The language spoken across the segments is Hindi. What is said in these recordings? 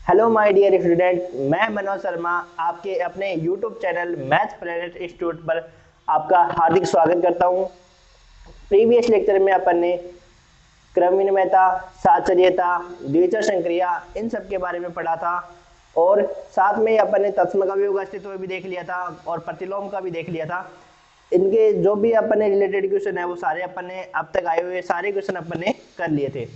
हेलो माय डियर स्टूडेंट, मैं मनोज शर्मा आपके अपने YouTube channel math planet institute पर आपका हार्दिक स्वागत करता हूं। प्रीवियस लेक्चर में अपन ने क्रम विनिमयता, साचर्यता, द्विचर संक्रिया इन सब के बारे में पढ़ा था और साथ में अपन ने तत्सम का वियोग अस्तित्व भी देख लिया था और प्रतिलोम का भी देख लिया था। इनके जो भी अपन ने रिलेटेड क्वेश्चन है वो सारे अपन ने अब तक आए हुए सारे क्वेश्चन अपन ने कर लिए थे।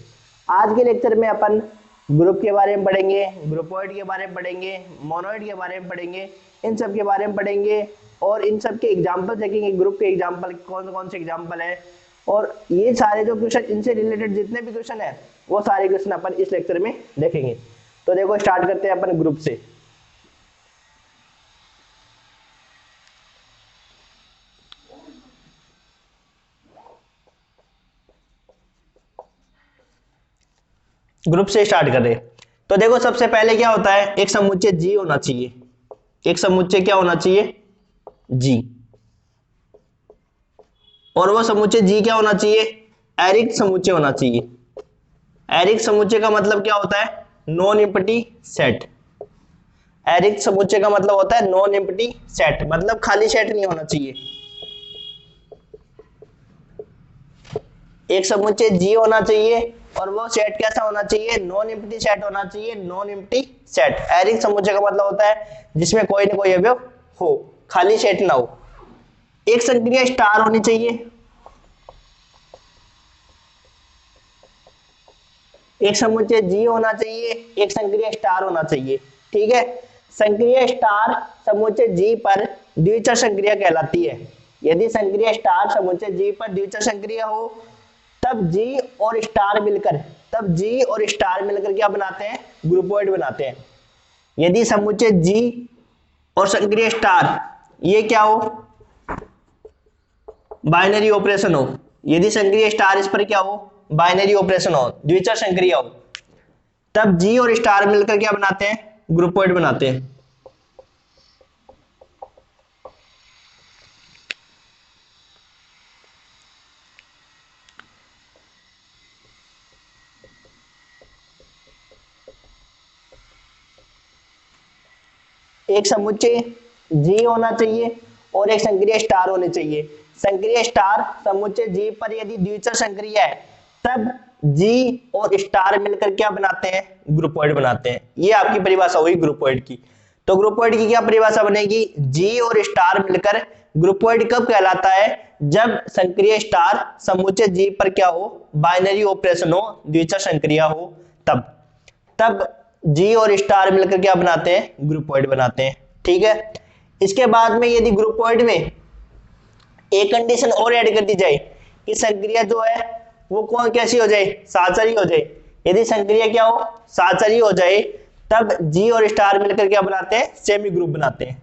आज के लेक्चर में अपन ग्रुप के बारे में पढ़ेंगे, ग्रुपॉइड के बारे में पढ़ेंगे, मोनोइड के बारे में पढ़ेंगे, इन सब के बारे में पढ़ेंगे और इन सब के एग्जाम्पल देखेंगे। ग्रुप के एग्जाम्पल कौन कौन से एग्जाम्पल है और ये सारे जो क्वेश्चन इनसे रिलेटेड जितने भी क्वेश्चन है वो सारे क्वेश्चन अपन इस लेक्चर में देखेंगे। तो देखो स्टार्ट करते हैं अपन ग्रुप से। ग्रुप से स्टार्ट कर रहे हैं तो देखो सबसे पहले क्या होता है, एक समुच्चय जी होना चाहिए। एक समुच्चय क्या होना चाहिए? जी। और वो समुच्चय जी क्या होना चाहिए? एरिक समुच्चय होना चाहिए। एरिक समुच्चय का मतलब क्या होता है? Non empty set. एरिक समुच्चय का मतलब होता है नॉन एम्प्टी सेट, मतलब खाली सेट नहीं होना चाहिए। एक समुच्चय जी होना चाहिए और वो सेट कैसा होना चाहिए? नॉन एम्प्टी सेट होना चाहिए। नॉन एम्प्टी सेट एरिक समुच्चय का मतलब होता है जिसमें कोई ना कोई अवयव हो, खाली सेट ना हो। एक संक्रिया स्टार होनी चाहिए। एक समुच्चय जी होना चाहिए, एक संक्रिया स्टार होना चाहिए। ठीक है, संक्रिया स्टार समुच्चय जी पर द्विचर संक्रिया कहलाती है। यदि संक्रिया स्टार समुच्चय जी पर द्विचर संक्रिया हो तब जी और स्टार मिलकर क्या बनाते हैं? ग्रुपॉइड बनाते हैं। यदि समुच्चय जी और संक्रिया स्टार ये क्या हो? बाइनरी ऑपरेशन हो। यदि संक्रिया स्टार इस पर क्या हो? बाइनरी ऑपरेशन हो, द्विचर संक्रिया हो, तब जी और स्टार मिलकर क्या बनाते हैं? ग्रुपॉइड बनाते हैं। एक समुच्चय जी होना चाहिए और एक संक्रिया स्टार होनी चाहिए। संक्रिया स्टार समुच्चय जी पर यदि द्विचर संक्रिया है तब जी और स्टार मिलकर क्या बनाते हैं? ग्रुपॉइड बनाते हैं। ये आपकी परिभाषा हुई ग्रुपॉइड की। तो ग्रुपॉइड की क्या परिभाषा बनेगी? जी और स्टार मिलकर ग्रुपॉइड कब कहलाता है? जब संक्रिया स्टार समुच्चय जी पर क्या हो? बाइनरी ऑपरेशन हो, द्विचर संक्रिया हो, तब तब जी और स्टार मिलकर क्या बनाते हैं? ग्रुपॉइड बनाते हैं। ठीक है, इसके बाद में यदि ग्रुपॉइड में एक कंडीशन और ऐड कर दी जाए कि संक्रिया जो है वो कौन कैसी हो जाए? साचरी हो जाए। यदि संक्रिया क्या हो? साचरी हो जाए, तब जी और स्टार मिलकर क्या बनाते हैं? सेमी ग्रुप बनाते हैं।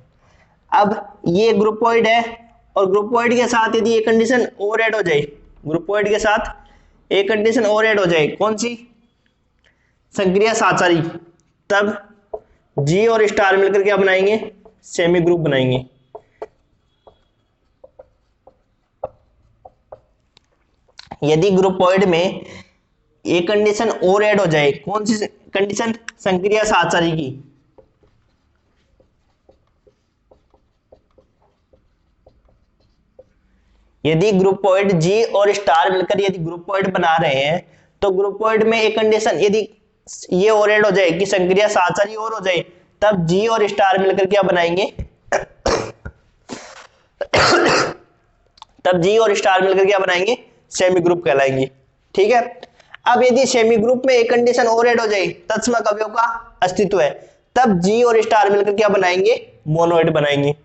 अब ये ग्रुपॉइड है और ग्रुपॉइड के साथ यदि एक कंडीशन और ऐड हो जाए, ग्रुपॉइड के साथ एक कंडीशन और ऐड हो जाए, कौन सी? संक्रिया साचारी, तब जी और स्टार मिलकर क्या बनाएंगे? सेमी ग्रुप बनाएंगे। यदि ग्रुपॉइड में एक कंडीशन और ऐड हो जाए, कौन सी कंडीशन? संक्रिया साचारी की, यदि ग्रुपॉइड जी और स्टार मिलकर यदि ग्रुपॉइड बना रहे हैं तो ग्रुपॉइड में एक कंडीशन यदि ये और ऐड हो जाए कि संक्रिया साचारी और हो जाए, तब जी और स्टार मिलकर क्या बनाएंगे? तब जी और स्टार मिलकर क्या बनाएंगे? सेमी ग्रुप कहलाएंगे। ठीक है, अब यदि सेमी ग्रुप में एक कंडीशन और ऐड हो जाए, तत्समक अवयव का अस्तित्व है, तब जी और स्टार मिलकर क्या बनाएंगे? मोनोइड बनाएंगे।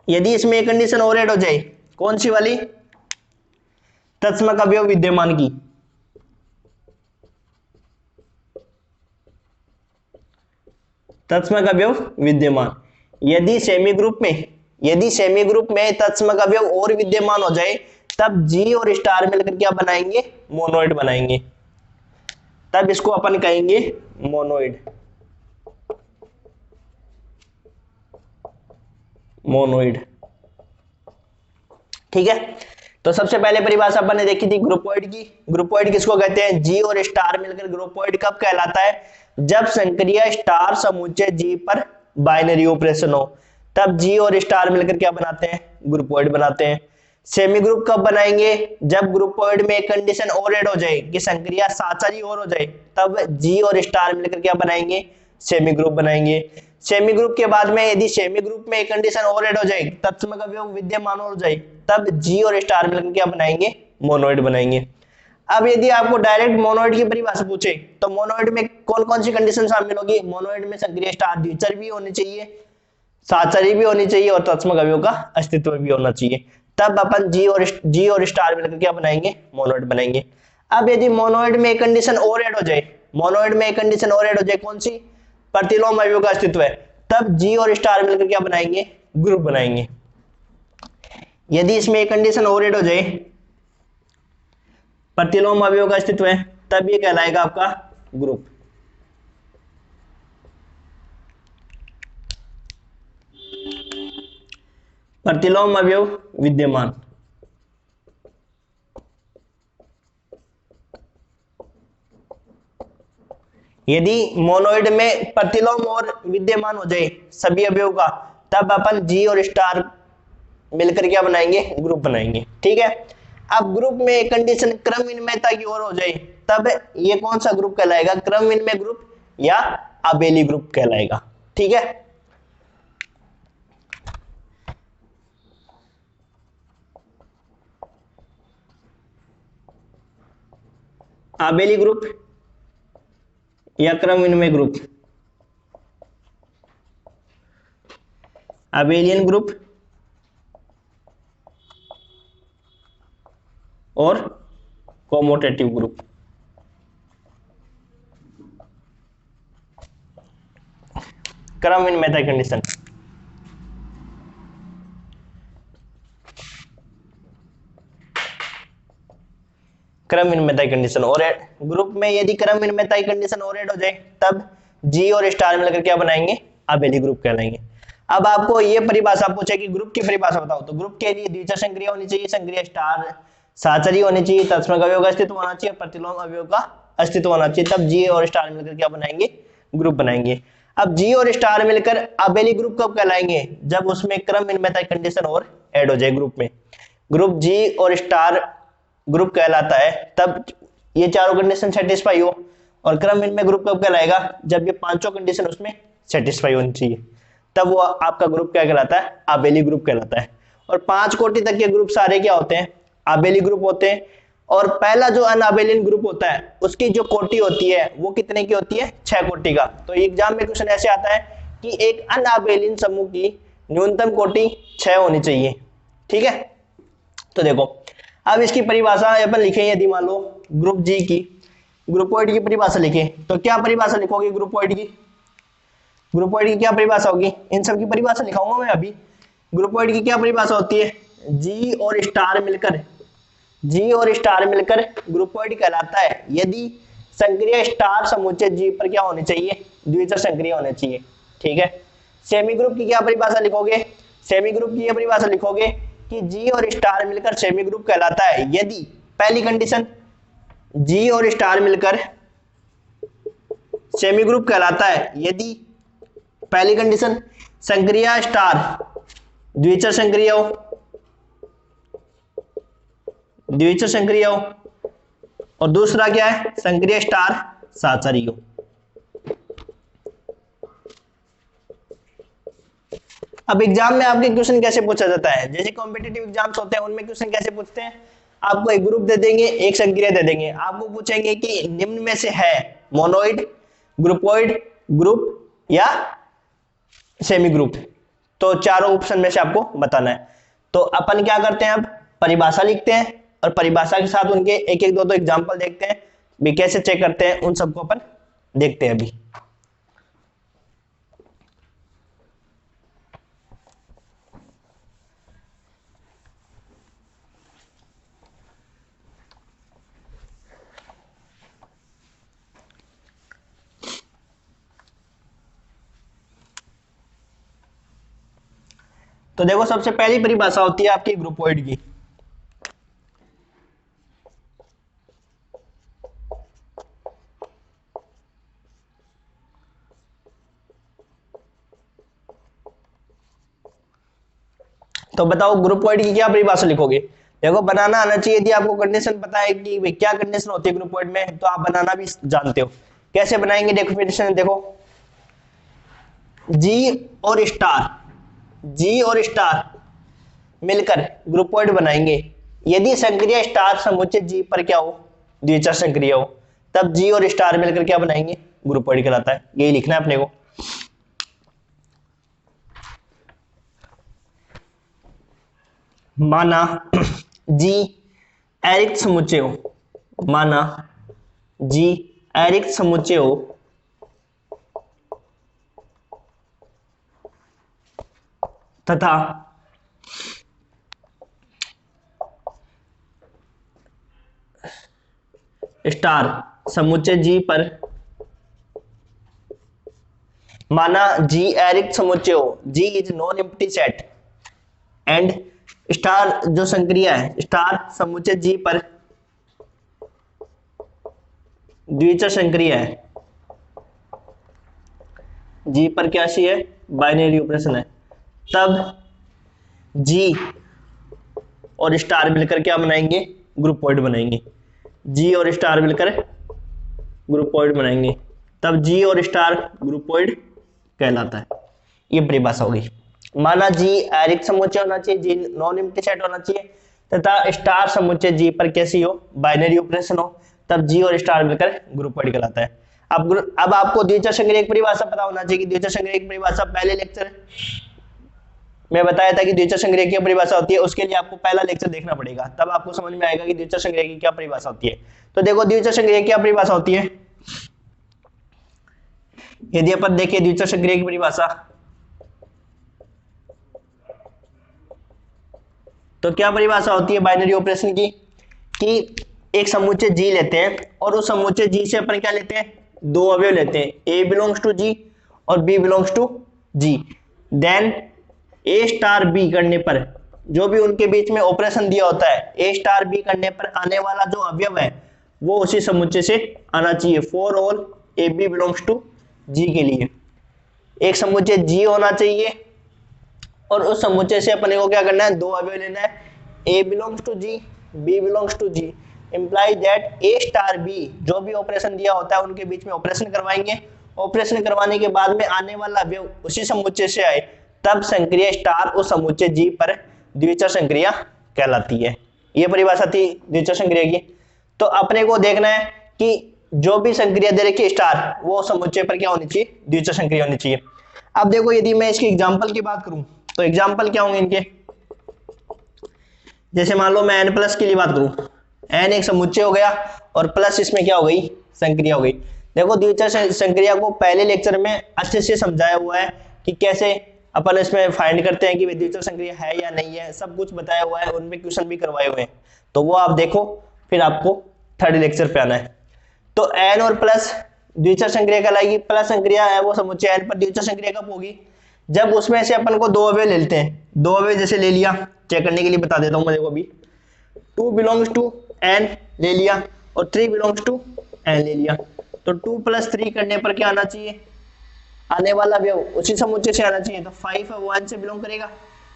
यदि इसमें एक कंडीशन और ऐड हो जाए, कौन सी वाली? तत्समक अवयव विद्यमान की, तत्समक अवयव विद्यमान। यदि सेमी ग्रुप में तत्समक अवयव और विद्यमान हो जाए, तब जी और स्टार मिलकर क्या बनाएंगे? मोनोइड बनाएंगे। तब इसको अपन कहेंगे मोनोइड। मोनोइड। ठीक है, तो सबसे पहले परिभाषा अपन ने देखी थी ग्रुपोइड की। ग्रुपोइड किसको कहते हैं? जी और स्टार मिलकर ग्रुपोइड कब कहलाता है? जब संक्रिया स्टार समुच्चय जी पर बाइनरी ऑपरेशन हो, तब जी और स्टार मिलकर क्या बनाते हैं? ग्रुपोइड बनाते हैं। सेमी ग्रुप कब बनाएंगे? जब ग्रुपोइड में एक कंडीशन और ऐड हो जाए कि संक्रिया साचारी और हो जाए, तब जी और स्टार मिलकर क्या बनाएंगे? सेमी ग्रुप बनाएंगे। सेमी ग्रुप के बाद में यदि सेमी ग्रुप में एक कंडीशन और ऐड हो जाए, तत्सम का वियोग विद्यमान हो जाए, तब जी और स्टार मिलकर क्या बनाएंगे? मोनोइड बनाएंगे। अब यदि आपको डायरेक्ट मोनोइड की परिभाषा पूछे तो मोनोइड में कौन कौन सी कंडीशन शामिल होगी? मोनोइड में संक्रिय स्टार द्विचर भी होनी चाहिए, साचारी भी होनी चाहिए और तत्सम अवयव का अस्तित्व भी होना चाहिए, तब अपन जी और स्टार मिलकर क्या बनाएंगे? मोनोइड बनाएंगे। अब यदि मोनोइड में एक कंडीशन और ऐड हो जाए, मोनोइड में एक कंडीशन और ऐड हो जाए, कौन सी? प्रतिलोम अवयव का अस्तित्व है, तब जी और स्टार मिलकर क्या बनाएंगे? ग्रुप बनाएंगे। यदि इसमें एक कंडीशन और ऐड हो जाए, प्रतिलोम अवयव का अस्तित्व है, तब ये कहलाएगा आपका ग्रुप। प्रतिलोम अवयव विद्यमान। यदि मोनोइड में प्रतिलोम और विद्यमान हो जाए सभी अवयव का, तब अपन जी और स्टार मिलकर क्या बनाएंगे? ग्रुप बनाएंगे। ठीक है। अब ग्रुप में एक कंडीशन क्रम विनिमयता की ओर हो जाए, तब ये कौन सा ग्रुप कहलाएगा? क्रम विनिमय ग्रुप या आबेली ग्रुप कहलाएगा। ठीक है। आबेली ग्रुप या क्रम विनिमय ग्रुप, आबेलियन ग्रुप और कोमोटेटिव ग्रुप। क्रम विनिमयता कंडीशन, क्रम विनिमयता कंडीशन और ग्रुप में यदि क्रम विनिमयता कंडीशन और ऐड हो जाए, तब जी और स्टार मिलकर क्या बनाएंगे? आबेली ग्रुप कहलाएंगे। अब आपको ये परिभाषा पूछे कि ग्रुप की परिभाषा बताओ, तो ग्रुप के लिए द्विचर संक्रिया होनी चाहिए, संक्रिया स्टार साचरी होनी चाहिए, तत्सम अवयव का अस्तित्व होना चाहिए, प्रतिलोम अवयव का अस्तित्व होना चाहिए, तब जी और स्टार मिलकर क्या बनाएंगे? ग्रुप बनाएंगे। अब जी और स्टार मिलकर आबेली ग्रुप कब कहलाएंगे? जब उसमें क्रम विनिमयता कंडीशन और ऐड हो जाए ग्रुप में। ग्रुप जी और स्टार ग्रुप कहलाता है तब ये चारों कंडीशन सेटिस्फाई हो। और क्रम विनिमय ग्रुप कब कहलाएगा? जब ये पांचों कंडीशन उसमें सेटिस्फाई होनी चाहिए, तब वो आपका ग्रुप क्या कहलाता है? आबेली ग्रुप कहलाता है। और 5 कोटि तक के ग्रुप सारे क्या होते हैं? आबेली ग्रुप होते हैं। और पहला जो अनआबेलियन ग्रुप होता है, उसकी जो कोटि होती है वो कितने की होती है? 6 कोटि का। तो एग्जाम में क्वेश्चन ऐसे आता है कि एक अनआबेलियन समूह की न्यूनतम कोटि 6 होनी चाहिए। ठीक है। तो देखो, अब इसकी परिभाषा अपन लिखें, यदि मान लो ग्रुप जी की ग्रुपोइड की परिभाषा लिखें, तो क्या परिभाषा लिखोगे ग्रुपोइड की? ग्रुपोइड की क्या परिभाषा होगी? इन सब की परिभाषा लिखाऊंगा मैं अभी। ग्रुपोइड की क्या परिभाषा होती है? जी और स्टार मिलकर, जी और स्टार मिलकर ग्रुपोइड कहलाता है यदि संक्रिय स्टार समुच्चय जी पर क्या होनी चाहिए? द्विचर संक्रिय होने चाहिए। ठीक है। सेमी ग्रुप की क्या परिभाषा लिखोगे? सेमी ग्रुप की यह परिभाषा लिखोगे कि जी और स्टार मिलकर सेमी ग्रुप कहलाता है यदि पहली कंडीशन जी और स्टार मिलकर सेमी ग्रुप कहलाता है यदि पहली कंडीशन संक्रिया स्टार द्विचर संक्रिय हो, द्विचर संक्रिय हो, और दूसरा क्या है? संक्रिय स्टार साचारी हो। अब एग्जाम में आपके क्वेश्चन कैसे पूछा जाता है? जैसे कॉम्पिटिटिव एग्जाम्स होते हैं उनमें क्वेश्चन कैसे पूछते हैं? आपको एक ग्रुप दे देंगे, एक संक्रिया दे देंगे, आपको पूछेंगे कि निम्न में से है मोनोइड, ग्रुपोइड, ग्रुप या सेमी ग्रुप। तो चारों ऑप्शन में से आपको बताना है। तो अपन क्या करते हैं? अब परिभाषा लिखते हैं और परिभाषा के साथ उनके एक एक दो एग्जाम्पल देखते हैं भी कैसे चेक करते हैं, उन सबको अपन देखते हैं अभी। तो देखो, सबसे पहली परिभाषा होती है आपकी ग्रुपोइड की। तो बताओ ग्रुपॉइड की क्या परिभाषा लिखोगे। देखो बनाना आना चाहिए, यदि आपको कंडीशन पता है कि भाई क्या कंडीशन होती है ग्रुपॉइड में, तो आप बनाना भी जानते हो। कैसे बनाएंगे डेफिनेशन देखो, जी और स्टार मिलकर ग्रुपॉइड बनाएंगे। यदि संक्रिया स्टार समुच्चय जी पर क्या हो, द्विचर संक्रिया हो, तब जी और स्टार मिलकर क्या बनाएंगे, ग्रुपॉइड कहलाता है। यही लिखना है अपने को। माना जी एरिक्त समुच्चय हो, माना जी एरिक्त समुच्चय हो तथा स्टार समुच्चय जी पर, माना जी एरिक्त समुच्चय हो, G is non empty set and star जो संक्रिया है स्टार समुच्चय जी पर द्विचर संक्रिया है, जी पर क्या सी है, बाइनरी ऑपरेशन है, तब जी और स्टार मिलकर क्या बनाएंगे, ग्रुपॉइड बनाएंगे। जी और स्टार मिलकर ग्रुपॉइड बनाएंगे, तब जी और स्टार ग्रुपॉइड कहलाता है। ये परिभाषा होगी। माना जी एरिक्त समुच्चय होना चाहिए, जी नॉन एम्प्टी सेट होना चाहिए तथा स्टार समुच्चय जी पर कैसी हो, बाइनरी ऑपरेशन हो, तब जी और स्टार मिलकर ग्रुपॉइड कहलाता है। अब आपको द्विचर संक्रिया की परिभाषा पता होना चाहिए कि द्विचर संक्रिया की परिभाषा पहले लेक्चर मैं बताया था कि द्विचर संक्रिया की परिभाषा होती है, उसके लिए आपको पहला लेक्चर देखना पड़ेगा, तब आपको समझ में आएगा कि द्विचर संक्रिया की क्या परिभाषा होती है। तो देखो द्विचर संक्रिया की क्या परिभाषा होती है, यदि अपन देखिए द्विचर संक्रिया की परिभाषा, तो क्या परिभाषा होती है बाइनरी ऑपरेशन की, कि एक समुच्चय जी लेते हैं और उस समुच्चय जी से अपन क्या लेते हैं, दो अवयव लेते हैं, ए बिलोंग्स टू जी और B belongs to G, then A star B करने पर जो भी उनके बीच में ऑपरेशन दिया होता है, ए स्टार बी करने पर आने वाला जो अवयव है वो उसी समुच्चय से आना चाहिए, for all a b belongs to G के लिए एक समुच्चय जी होना चाहिए और उस समुच्चय से अपने को क्या करना है, दो अवयव लेना है, a belongs to G b belongs to G, implies that a star b जो भी ऑपरेशन दिया होता है उनके बीच में ऑपरेशन करवाएंगे, ऑपरेशन करवाने के बाद में आने वाला अवयव उसी समुच्चय से आए, तब संक्रिया स्टार उस समुच्चय जी पर द्विचर संक्रिया कहलाती है। यह परिभाषा थी द्विचर संक्रिया की। तो अपने को देखना है कि जो भी संक्रिया दे रखी है स्टार, वो समुच्चय पर क्या होनी चाहिए, द्विचर संक्रिया होनी चाहिए। अब देखो यदि मैं इसकी एग्जांपल की बात करूं तो एग्जांपल क्या होंगे इनके, जैसे मान लो मैं एन प्लस की बात करूं, एन एक समुच्चय हो गया और प्लस इसमें क्या हो गई, संक्रिया हो गई। देखो द्विचर संक्रिया को पहले लेक्चर में अच्छे से समझाया हुआ है कि कैसे अपन इसमें फाइंड करते हैं कि द्विचर संक्रिया है या नहीं है, सब कुछ बताया हुआ है, उनमें क्वेश्चन भी करवाए हुए हैं, तो वो आप देखो, फिर आपको थर्ड लेक्चर पे आना है। तो एन और प्लस द्विचर संक्रिया कहलाएगी, प्लस संक्रिया है वो समुच्चय एन पर द्विचर संक्रिया कब होगी, जब उसमें से अपन को दो अवयव ले लेते हैं, दो अवयव जैसे ले लिया, चेक करने के लिए बता देता हूं मैं, देखो अभी 2 बिलोंग्स टू एन ले लिया और 3 बिलोंग्स टू एन ले लिया, तो 2 + 3 करने पर क्या आना चाहिए, आने वाला अवयव उसी समुच्चय से आना चाहिए, तो 5 1 से बिलोंग करेगा।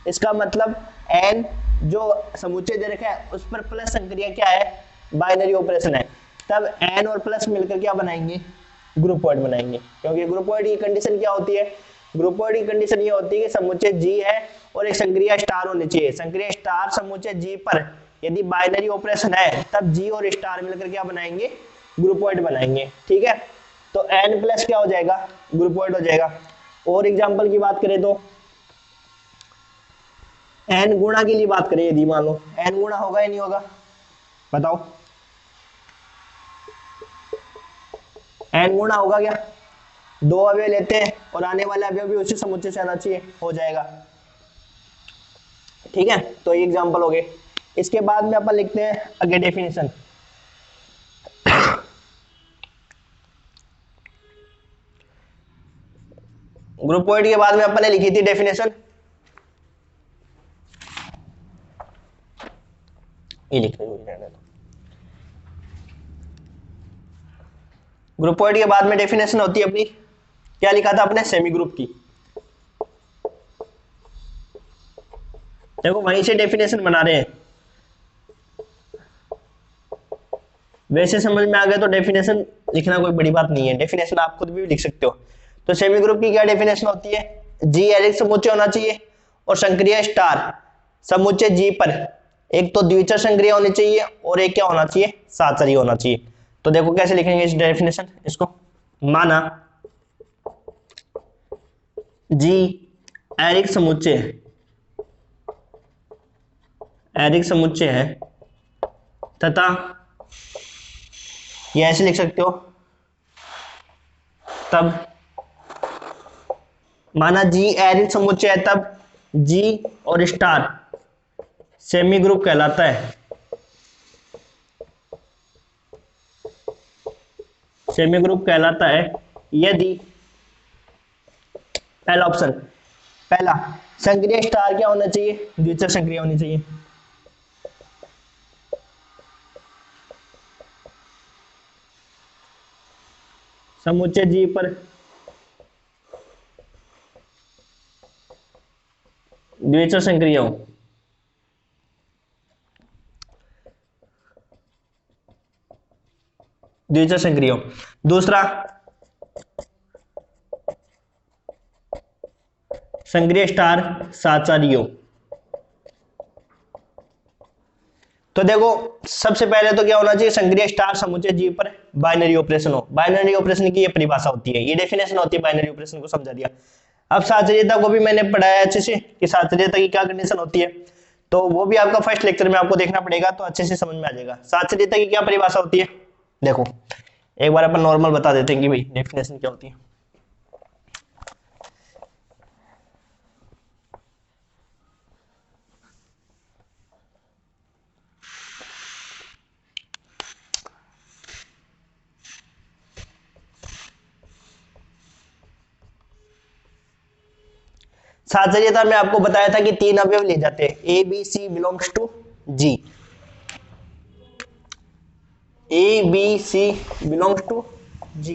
इसका मतलब एन जो समुच्चय दे रखा है उस पर प्लस संक्रिया क्या है, बाइनरी ऑपरेशन है, तब एन और प्लस मिलकर क्या बनाएंगे, ग्रुपॉइड बनाएंगे। क्योंकि ग्रुपॉइड की कंडीशन क्या होती है, ग्रुपॉइड की कंडीशन ये होती है कि समुच्चय जी है और एक संक्रिया स्टार होनी चाहिए, संक्रिया स्टार समुच्चय जी पर यदि बाइनरी ऑपरेशन है तब जी और स्टार मिलकर क्या बनाएंगे, ग्रुपॉइड बनाएंगे। ठीक है, तो n प्लस क्या हो जाएगा, ग्रुपॉइड हो जाएगा। और एग्जांपल की बात करें तो n गुणा की लिए बात करें, यदि मान लो n गुणा होगा या नहीं होगा, बताओ n गुणा होगा क्या, दो अवयव लेते हैं और आने वाला अवयव भी उसी समुच्चय से आना चाहिए, हो जाएगा। ठीक है, तो ये एग्जांपल हो गए। इसके बाद में अपन लिखते हैं आगे डेफिनेशन। ग्रुपॉइड के बाद में अपन ने लिखी थी डेफिनेशन, ये लिख रहे ग्रुपॉइड के बाद में डेफिनेशन होती है अपनी, क्या लिखा था अपने, सेमी ग्रुप की। देखो वहीं से डेफिनेशन बना रहे हैं, वैसे समझ में आ गया तो डेफिनेशन लिखना कोई बड़ी बात नहीं है, डेफिनेशन आप खुद भी लिख सकते हो। तो सेमी ग्रुप की क्या डेफिनेशन होती है, जी एरिक समुच्चय होना चाहिए और संक्रिय स्टार समुच्चय जी पर एक तो द्विचर संक्रिया होनी चाहिए और एक क्या होना चाहिए, साचरी होना चाहिए। तो देखो कैसे लिखेंगे इस डेफिनेशन, इसको माना जी एरिक समुच्चय है तथा ये ऐसे लिख सकते हो, तब माना जी एरिक समुच्चय है तब जी और स्टार सेमी ग्रुप कहलाता है, सेमी ग्रुप कहलाता है यदि पहला ऑप्शन, पहला संक्रिय स्टार क्या होना चाहिए, द्विचर संक्रिया होनी चाहिए। समुच्चय जी पर द्विचर संक्रिया हो, द्विचर संक्रिया हो। दूसरा संक्रिय स्टार साचारी हो। तो देखो सबसे पहले तो क्या होना चाहिए, संक्रिय स्टार समुच्चय जी पर बाइनरी ऑपरेशन हो। बाइनरी ऑपरेशन की ये परिभाषा होती है, ये डेफिनेशन होती है, बाइनरी ऑपरेशन को समझा दिया। अब साचर्यता को भी मैंने पढ़ाया अच्छे से कि साचर्यता की क्या कंडीशन होती है, तो वो भी आपका फर्स्ट लेक्चर में आपको देखना पड़ेगा, तो अच्छे से समझ में आ जाएगा। साचर्यता की क्या परिभाषा होती है, देखो एक बार अपन नॉर्मल बता देते हैं कि भाई डेफिनेशन क्या होती है। साचर्यता में आपको बताया था कि तीन अवयव ले जाते हैं, a b c belongs to G, a b c belongs to G.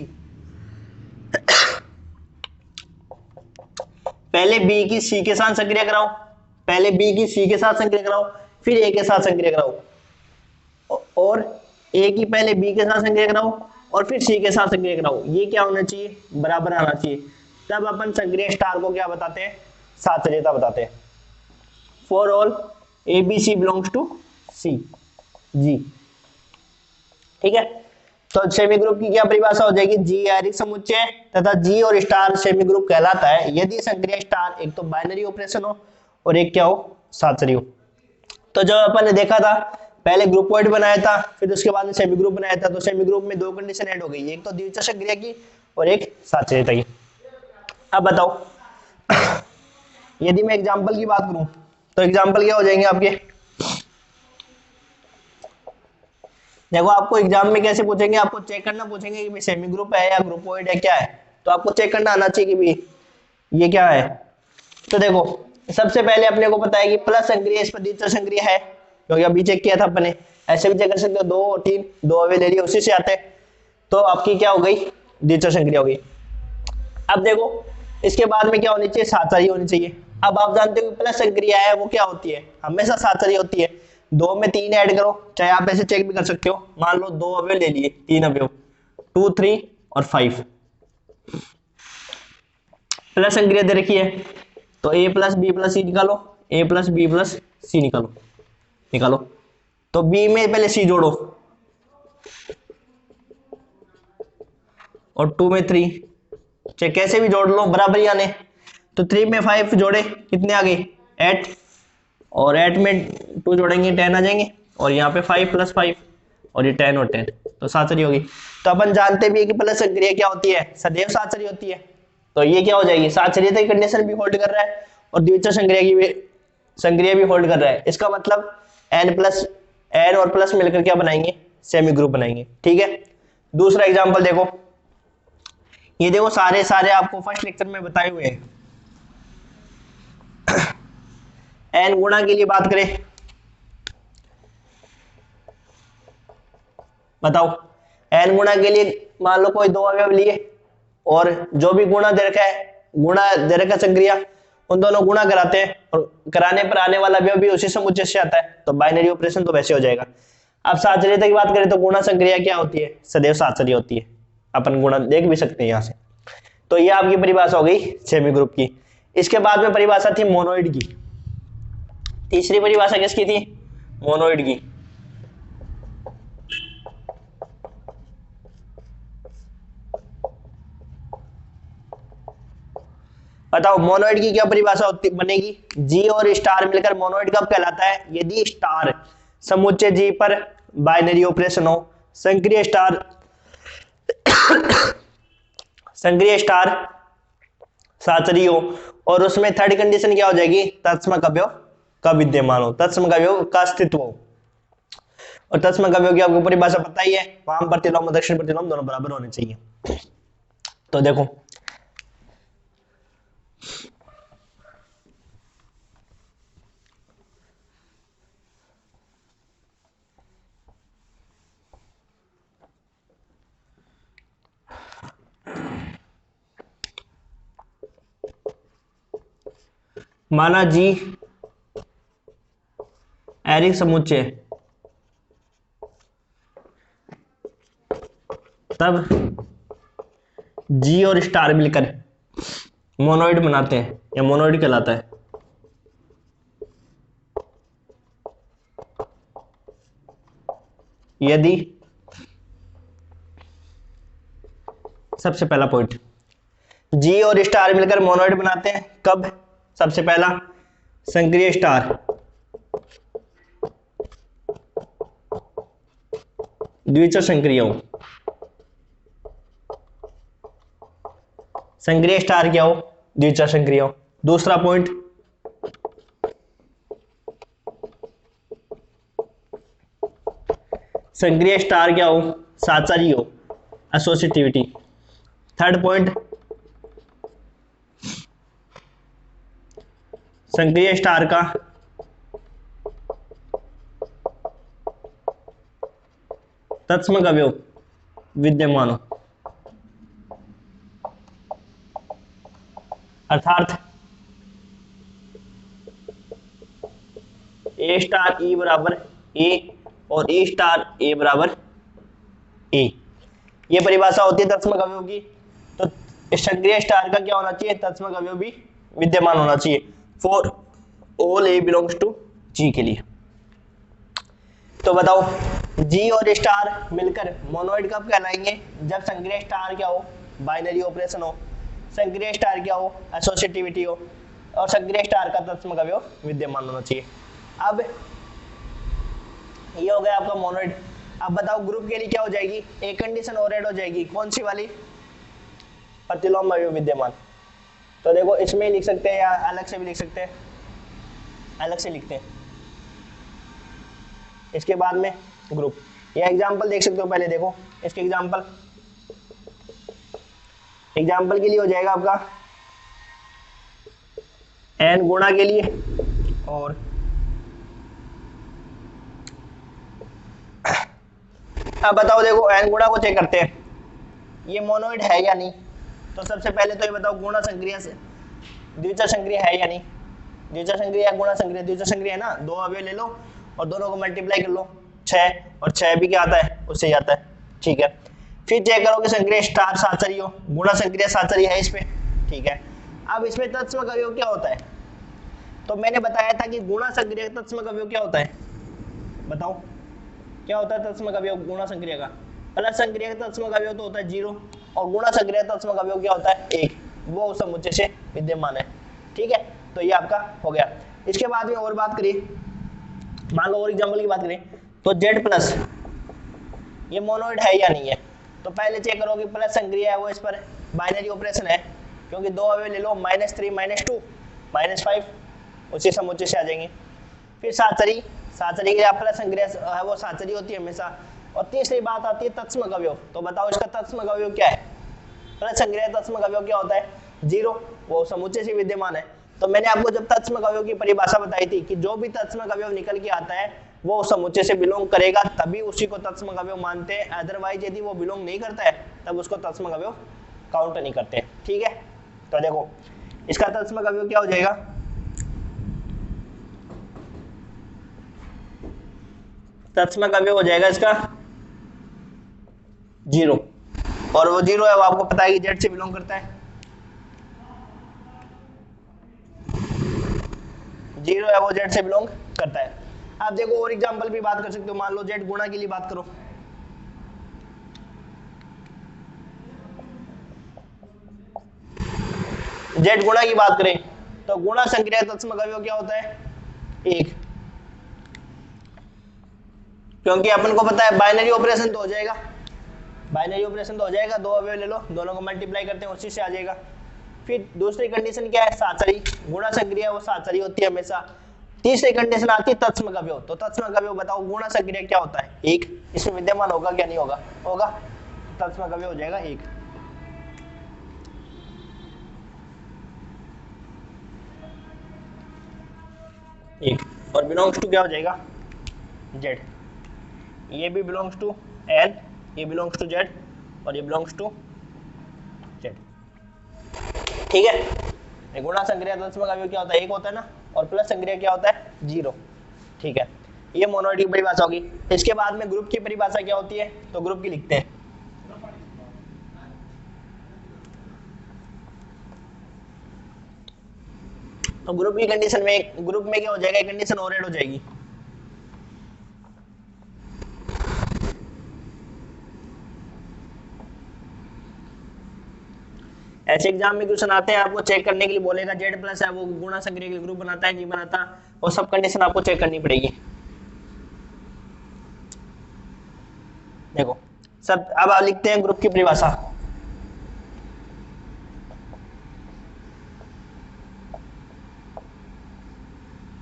पहले बी की सी के साथ संक्रिया कराओ, पहले बी की सी के साथ संक्रिया कराओ, फिर ए के साथ संक्रिया कराओ, और ए की पहले बी के साथ संक्रिया कराओ और फिर सी के साथ संक्रिया कराओ। ये क्या होना चाहिए, बराबर आना चाहिए। तब अपन संक्रिय स्टार को क्या बताते हैं, साचर्यता बताते हैं। For all a b c belongs to c G, ठीक है। तो सेमी ग्रुप की क्या परिभाषा हो जाएगी, जी आरिक समुच्चय तथा जी और स्टार सेमी ग्रुप कहलाता है यदि संक्रिय स्टार एक तो बाइनरी ऑपरेशन हो और एक क्या हो, साचरी हो। तो जो अपन ने देखा था, पहले ग्रुपोइड बनाया था, फिर उसके बाद में सेमी ग्रुप बनाया था। तो सेमी ग्रुप में दो कंडीशन ऐड हो गई, एक तो द्विचर संक्रिया की और एक साचर्यता की। अब बताओ यदि मैं एग्जांपल की बात करूं तो एग्जांपल क्या हो जाएंगे आपके, देखो आपको एग्जाम में कैसे पूछेंगे, आपको चेक करना पूछेंगे कि भाई सेमी ग्रुप है या ग्रुपोइड है, क्या है, तो आपको चेक करना आना चाहिए कि भाई ये क्या है। तो देखो सबसे पहले अपने को पता है कि प्लस संक्रिय इस पर द्विचर संक्रिय है, क्योंकि अभी चेक किया था अपने। ऐसे भी चेक कर सकते हो, 2 और 3 दो अवयव ले लिए उसी से आते हैं, तो आपकी क्या हो गई, द्विचर संक्रिया हो गई। अब देखो इसके बाद में क्या होनी चाहिए, साचरी होनी चाहिए। अब आप जानते हो कि प्लस संक्रिया है वो क्या होती है, हमेशा साचरी होती है। 2 में 3 ऐड करो, चाहे आप ऐसे चेक भी कर सकते हो। मान लो 2 अवयव ले लिए, 3 अवयव 2 3 और 5, प्लस संक्रिया दे रखी है, तो a प्लस बी प्लस सी निकालो, a प्लस बी प्लस सी निकालो, निकालो। तो b में पहले c जोड़ो और 2 में 3, चाहे कैसे भी जोड़ लो बराबर आने। तो 3 में 5 जोड़े कितने आ गए, 8, और 8 में 2 जोड़ेंगे 10 आ जाएंगे, और यहाँ पे 5 प्लस 5 और ये 10 और 10, तो साचरी होगी। तो अपन जानते भी है कि प्लस संक्रिया क्या होती है, सदैव साचरी होती है। तो ये क्या हो जाएगी, साचर्यता की कंडीशन भी होल्ड कर रहा है और द्विचर संक्रिया की भी संक्रिया भी होल्ड कर रहा है। इसका मतलब n और प्लस मिलकर क्या बनाएंगे, सेमी ग्रुप बनाएंगे, ठीक है। दूसरा एग्जांपल देखो, ये देखो सारे आपको फर्स्ट लेक्चर में बताए हुए हैं। n गुणा के लिए बात करें, बताओ n गुणा के लिए मान लो कोई 2 अवयव लिए और जो भी गुणा दे रखा है, गुणा दे रखा संक्रिया, उन दोनों गुणा कराते हैं और कराने पर आने वाला अवयव भी उसी समुच्चय से आता है, तो बाइनरी ऑपरेशन तो वैसे हो जाएगा। अब साचर्यता की बात करें तो गुणा संक्रिया क्या होती है, सदैव साचर्य होती है, अपन गुणा देख भी सकते हैं यहाँ से। तो ये आपकी परिभाषा हो गई सेमी ग्रुप की। इसके बाद में परिभाषा थी मोनोइड की। तीसरी परिभाषा किसकी थी, मोनोइड की। बताओ मोनोइड की क्या परिभाषा बनेगी, जी और स्टार मिलकर मोनोइड कब कहलाता है, यदि स्टार समुच्चय जी पर बाइनरी ऑपरेशन हो, संक्रिय स्टार साचरी हो, और उसमें थर्ड कंडीशन क्या हो जाएगी, तत्समक अवयव का विद्यमान हो, तत्समक अवयव का अस्तित्व हो। और तत्समक अवयव की आपको परिभाषा पता ही है, वाम प्रतिलोम और दक्षिण प्रतिलोम दोनों बराबर होने चाहिए। तो देखो माना जी एरिक समुच्चय, तब जी और स्टार मिलकर मोनोइड बनाते हैं या मोनोइड कहलाता है। यदि सबसे पहला पॉइंट जी और स्टार मिलकर मोनोइड बनाते हैं कब, सबसे पहला संक्रिय स्टार द्विचर संक्रिय हो, संक्रिय स्टार क्या हो, द्विचर संक्रिय हो। दूसरा पॉइंट संक्रिय स्टार क्या हो, साचारी हो, एसोसिएटिविटी। थर्ड पॉइंट संक्रिय स्टार का तत्समक अवयव विद्यमान हो, अर्थात ए स्टार ई बराबर ए और ए स्टार ए बराबर ए, ये परिभाषा होती है तत्समक अवयव की। तो सक्रिय स्टार का क्या होना चाहिए, तत्समक अवयव भी विद्यमान होना चाहिए for all a belongs to G के लिए। तो बताओ जी और स्टार मिलकर मोनोइड कब कहलाएंगे, जब संक्रिय स्टार क्या हो, बाइनरी ऑपरेशन हो, संक्रिय स्टार क्या हो, एसोसिएटिविटी हो, और संक्रिय स्टार का तत्समक अवयव विद्यमान होना चाहिए। अब ये हो गया आपका मोनोइड। अब बताओ ग्रुप के लिए क्या हो जाएगी, एक कंडीशन और ऐड हो जाएगी, कौन सी वाली, प्रतिलोम अवयव विद्यमान। तो देखो इसमें लिख सकते हैं या अलग से भी लिख सकते हैं, अलग से लिखते हैं। इसके बाद में ग्रुप, ये एग्जांपल देख सकते हो, पहले देखो इसके एग्जांपल के लिए हो जाएगा आपका n गुणा के लिए, और अब बताओ देखो n गुणा को चेक करते हैं, ये मोनोइड है या नहीं। तो सबसे पहले तो ये बताओ गुणा संक्रिया से द्विचर संक्रिय है या नहीं, द्विचर संक्रिय या गुणा संक्रिय, द्विचर संक्रिय है ना, दो अवयव ले लो और दोनों को मल्टीप्लाई कर लो, 6 और 6 भी क्या आता है, उससे ही आता है, ठीक है। फिर चेक करोगे संक्रिय स्टार साचरी हो, गुणा संक्रिय साचरी है इस पे, ठीक है। अब इसमें तत्समक अवयव क्या होता है, तो मैंने बताया था कि गुणा संक्रिय का तत्समक अवयव क्या होता है, बताओ क्या होता है तत्समक अवयव गुणा संक्रिय का, प्लस संक्रिय का तत्समक अवयव तो होता है 0 और गुणा संक्रिय का तत्समक अवयव क्या होता है 1, वो उस समुच्चय से विद्यमान है, ठीक है। तो ये आपका हो गया। इसके बाद में और बात करिए, मान लो और एग्जांपल की बात करें तो Z प्लस ये मोनोइड है या नहीं है। तो पहले चेक करोगे प्लस संक्रिय है वो इस पर बाइनरी ऑपरेशन है, क्योंकि दो अवयव ले लो, -3 -2 -5 उसी समुच्चय से आ जाएंगे। फिर साचरी के लिए प्लस संक्रिय है वो साचरी होती है हमेशा। और तीसरी बात आती है तत्समक अवयव, तो बताओ इसका तत्समक अवयव क्या है, प्लस संक्रिय तत्समक अवयव क्या होता है 0, वो समुच्चय से विद्यमान है। तो मैंने आपको जब तत्समक अवयव की परिभाषा बताई थी कि जो भी तत्समक अवयव निकल के आता है वो समुच्चय से बिलोंग करेगा, तभी उसी को तत्समक अवयव मानते हैं, अदरवाइज यदि वो बिलोंग नहीं करता है तब उसको तत्समक अवयव काउंट नहीं करते, ठीक है। तो देखो इसका तत्समक अवयव क्या हो जाएगा? तत्समक अवयव हो जाएगा इसका 0, और वो 0 है, वो आपको पता है कि जेड से बिलोंग करता है। 0 है, वो जेड से बिलोंग करता है। आप देखो और एग्जांपल भी बात कर सकते हो, मान लो जेड गुणा के लिए बात करो। जेड गुणा की बात करें तो गुणा संक्रिया तत्समक अवयव क्या होता है? 1, क्योंकि अपन को पता है बाइनरी ऑपरेशन तो हो जाएगा, बाइनरी ऑपरेशन तो हो जाएगा, 2 अवयव ले लो, दोनों को मल्टीप्लाई करते हैं, उसी से आ जाएगा। फिर दूसरी कंडीशन क्या है? साचरी, गुणा संक्रिया वो साचरी होती है हमेशा। तीसरी कंडीशन आती है तत्समक अवयव। तो तत्समक अवयव बताओ, गुणा संक्रिया क्या होता है? 1, इसमें विद्यमान होगा क्या? नहीं होगा, होगा, तत्समक अवयव हो जाएगा 1। और बिलोंग्स टू क्या हो जाएगा? जेड। ये भी बिलोंग्स टू एन, ये बिलोंग्स टू जेड, और ये बिलोंग्स टू जेड। ठीक है, गुणा संक्रिया तत्समक अवयव क्या होता है? 1 होता है ना, और प्लस संक्रिया क्या होता है? 0। ठीक है, ये मोनोइड की परिभाषा होगी। इसके बाद में ग्रुप की परिभाषा क्या होती है? तो ग्रुप की लिखते हैं। तो ग्रुप की कंडीशन में, ग्रुप में क्या हो जाएगा? कंडीशन और ऐड हो जाएगी। ऐसे एग्जाम में क्वेश्चन आते हैं, आपको चेक करने के लिए बोलेगा जेड प्लस है, वो गुणा संक्रिया के लिए ग्रुप बनाता है नहीं बनाता, वो सब कंडीशन आपको चेक करनी पड़ेगी। देखो सब, अब आप लिखते हैं ग्रुप की परिभाषा।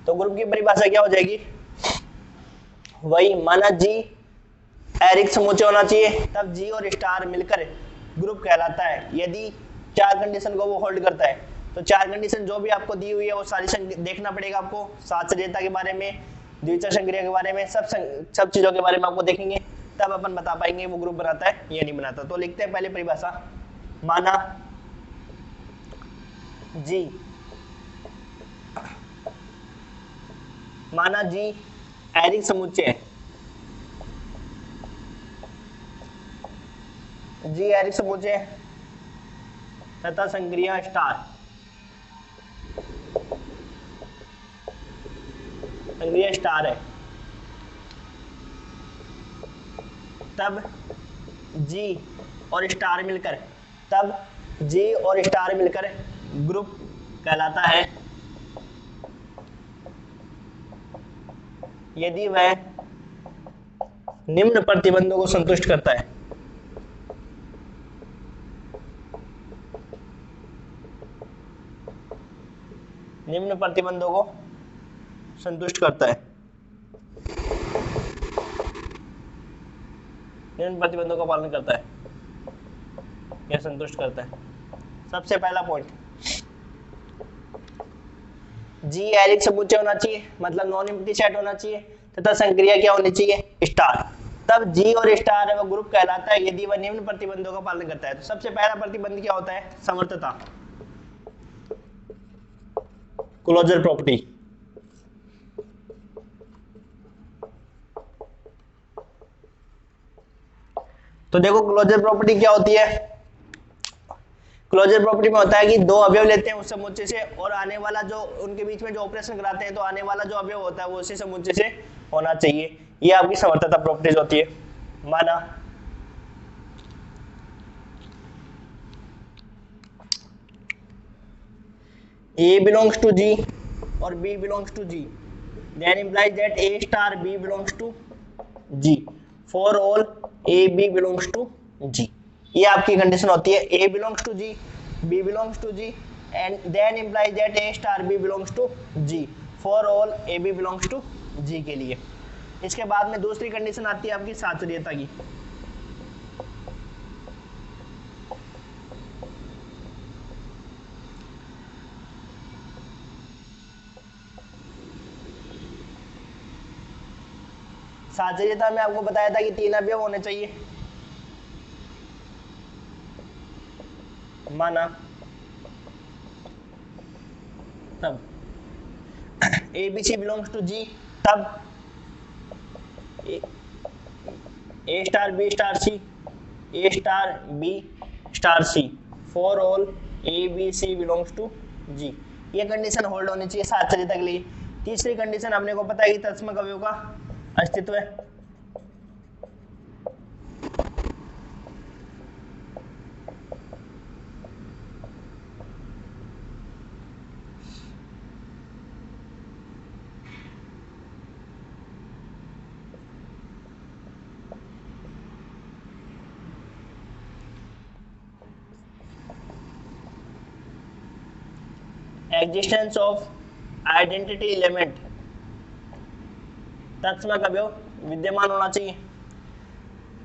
तो ग्रुप की परिभाषा क्या हो जाएगी? वही माना जी एरिक समुच्चय होना चाहिए, तब जी और स्टार मिलकर ग्रुप कहलाता है। यदि 4 कंडीशन को वो होल्ड करता है, तो 4 कंडीशन जो भी आपको दी हुई है वो सारी देखना पड़ेगा आपको। साचर्यता के बारे में, द्विचर संक्रिया के बारे में, सब चीजों के बारे में आपको देखेंगे, तब अपन बता पाएंगे वो ग्रुप बनाता है या नहीं बनाता। तो लिखते हैं पहले परिभाषा, माना जी, माना जी एरिक समुच्चय, जी एरिक समुच्चय तथा संक्रिया स्टार, संक्रिया स्टार है, तब जी और स्टार मिलकर, तब जी और स्टार मिलकर ग्रुप कहलाता है यदि वह निम्न प्रतिबंधों को संतुष्ट करता है। निम्न प्रतिबंधों को संतुष्ट करता है, निम्न प्रतिबंधों का पालन करता है या संतुष्ट करता है। सबसे पहला पॉइंट, जी एरिक समुच्चय होना चाहिए, मतलब नॉन एम्प्टी सेट होना चाहिए, तथा संक्रिया क्या होनी चाहिए? स्टार। तब जी और स्टार है वो ग्रुप कहलाता है यदि वह निम्न प्रतिबंधों का पालन करता है। तो सबसे पहला प्रतिबंध क्या होता है? समर्थता, क्लोजर प्रॉपर्टी। तो देखो क्लोजर प्रॉपर्टी क्या होती है? क्लोजर प्रॉपर्टी में होता है कि 2 अवयव लेते हैं उस समुच्चय से, और आने वाला जो उनके बीच में जो ऑपरेशन कराते हैं, तो आने वाला जो अवयव होता है वो उसी समुच्चय से होना चाहिए। ये आपकी समर्थता प्रॉपर्टीज होती है। माना A belongs to G और B belongs to G, then implies that A star B belongs to G for all A B belongs to G। ये आपकी कंडीशन होती है, A belongs to G, B belongs to G, and then implies that A star B belongs to G for all A B belongs to G के लिए। इसके बाद में दूसरी कंडीशन आती है आपकी साचर्यता की। साचर्यता में आपको बताया था कि 3 अवयव होने चाहिए। माना तब a b c belongs to G, तब a star b star c, a star b star c, for all a b c belongs to G. ये कंडीशन होल्ड होनी चाहिए 7 चलिए तक लिए। तीसरी कंडीशन अपने को पता है कि तत्सम अवयव का अस्तित्व है। एग्जिस्टेंस ऑफ आइडेंटिटी एलिमेंट, तत्समक अवयव विद्यमान होना चाहिए।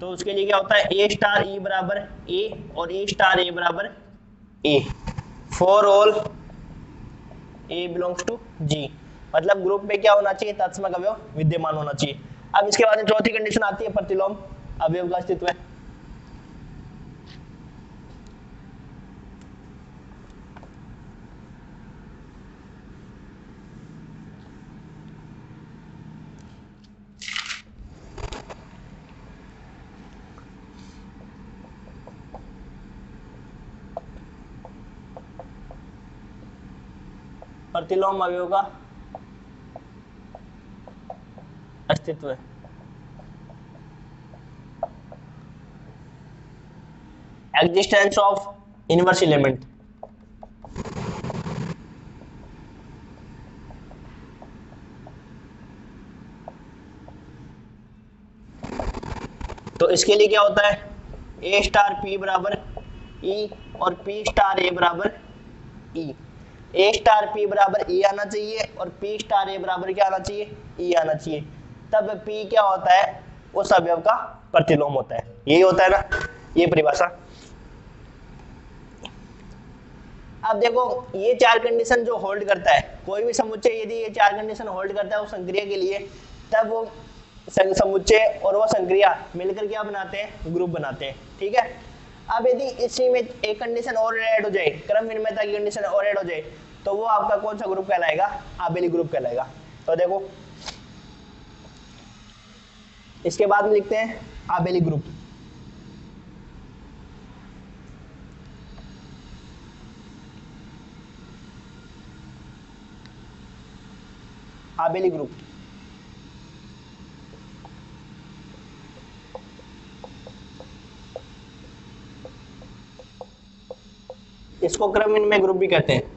तो उसके लिए क्या होता है, ए स्टार ई बराबर ए और ए स्टार ए बराबर a, for all a belongs to G. मतलब ग्रुप में क्या होना चाहिए, तत्समक अवयव विद्यमान होना चाहिए। अब इसके बाद चौथी कंडीशन आती है प्रतिलोम अवयव का अस्तित्व है। प्रतिलोम अवयव का अस्तित्व है। एग्जिस्टेंस ऑफ इनवर्स एलिमेंट, तो इसके लिए क्या होता है, ए स्टार पी बराबर ई और पी स्टार ए बराबर ई। ए स्टार पी बराबर ई आना चाहिए और पी स्टार ए बराबर क्या आना चाहिए, ई आना चाहिए। तब पी क्या होता है, उस अवयव का प्रतिलोम होता है। यही होता है ना ये परिभाषा। अब देखो ये चार कंडीशन जो होल्ड करता है, कोई भी समुच्चय यदि ये चार कंडीशन होल्ड करता है वो संक्रिया के लिए, तब वो समुच्चय और वो संक्रिया मिलकर क्या बनाते हैं, ग्रुप बनाते हैं। ठीक है। अब यदि इसी में एक कंडीशन और ऐड हो जाए, क्रम विनिमयता की कंडीशन और ऐड हो जाए, तो वो आपका कौन सा ग्रुप कहलाएगा, आबेली ग्रुप कहलाएगा। तो देखो इसके बाद में लिखते हैं आबेली ग्रुप। आबेली ग्रुप इसको क्रम विनिमय ग्रुप भी कहते हैं।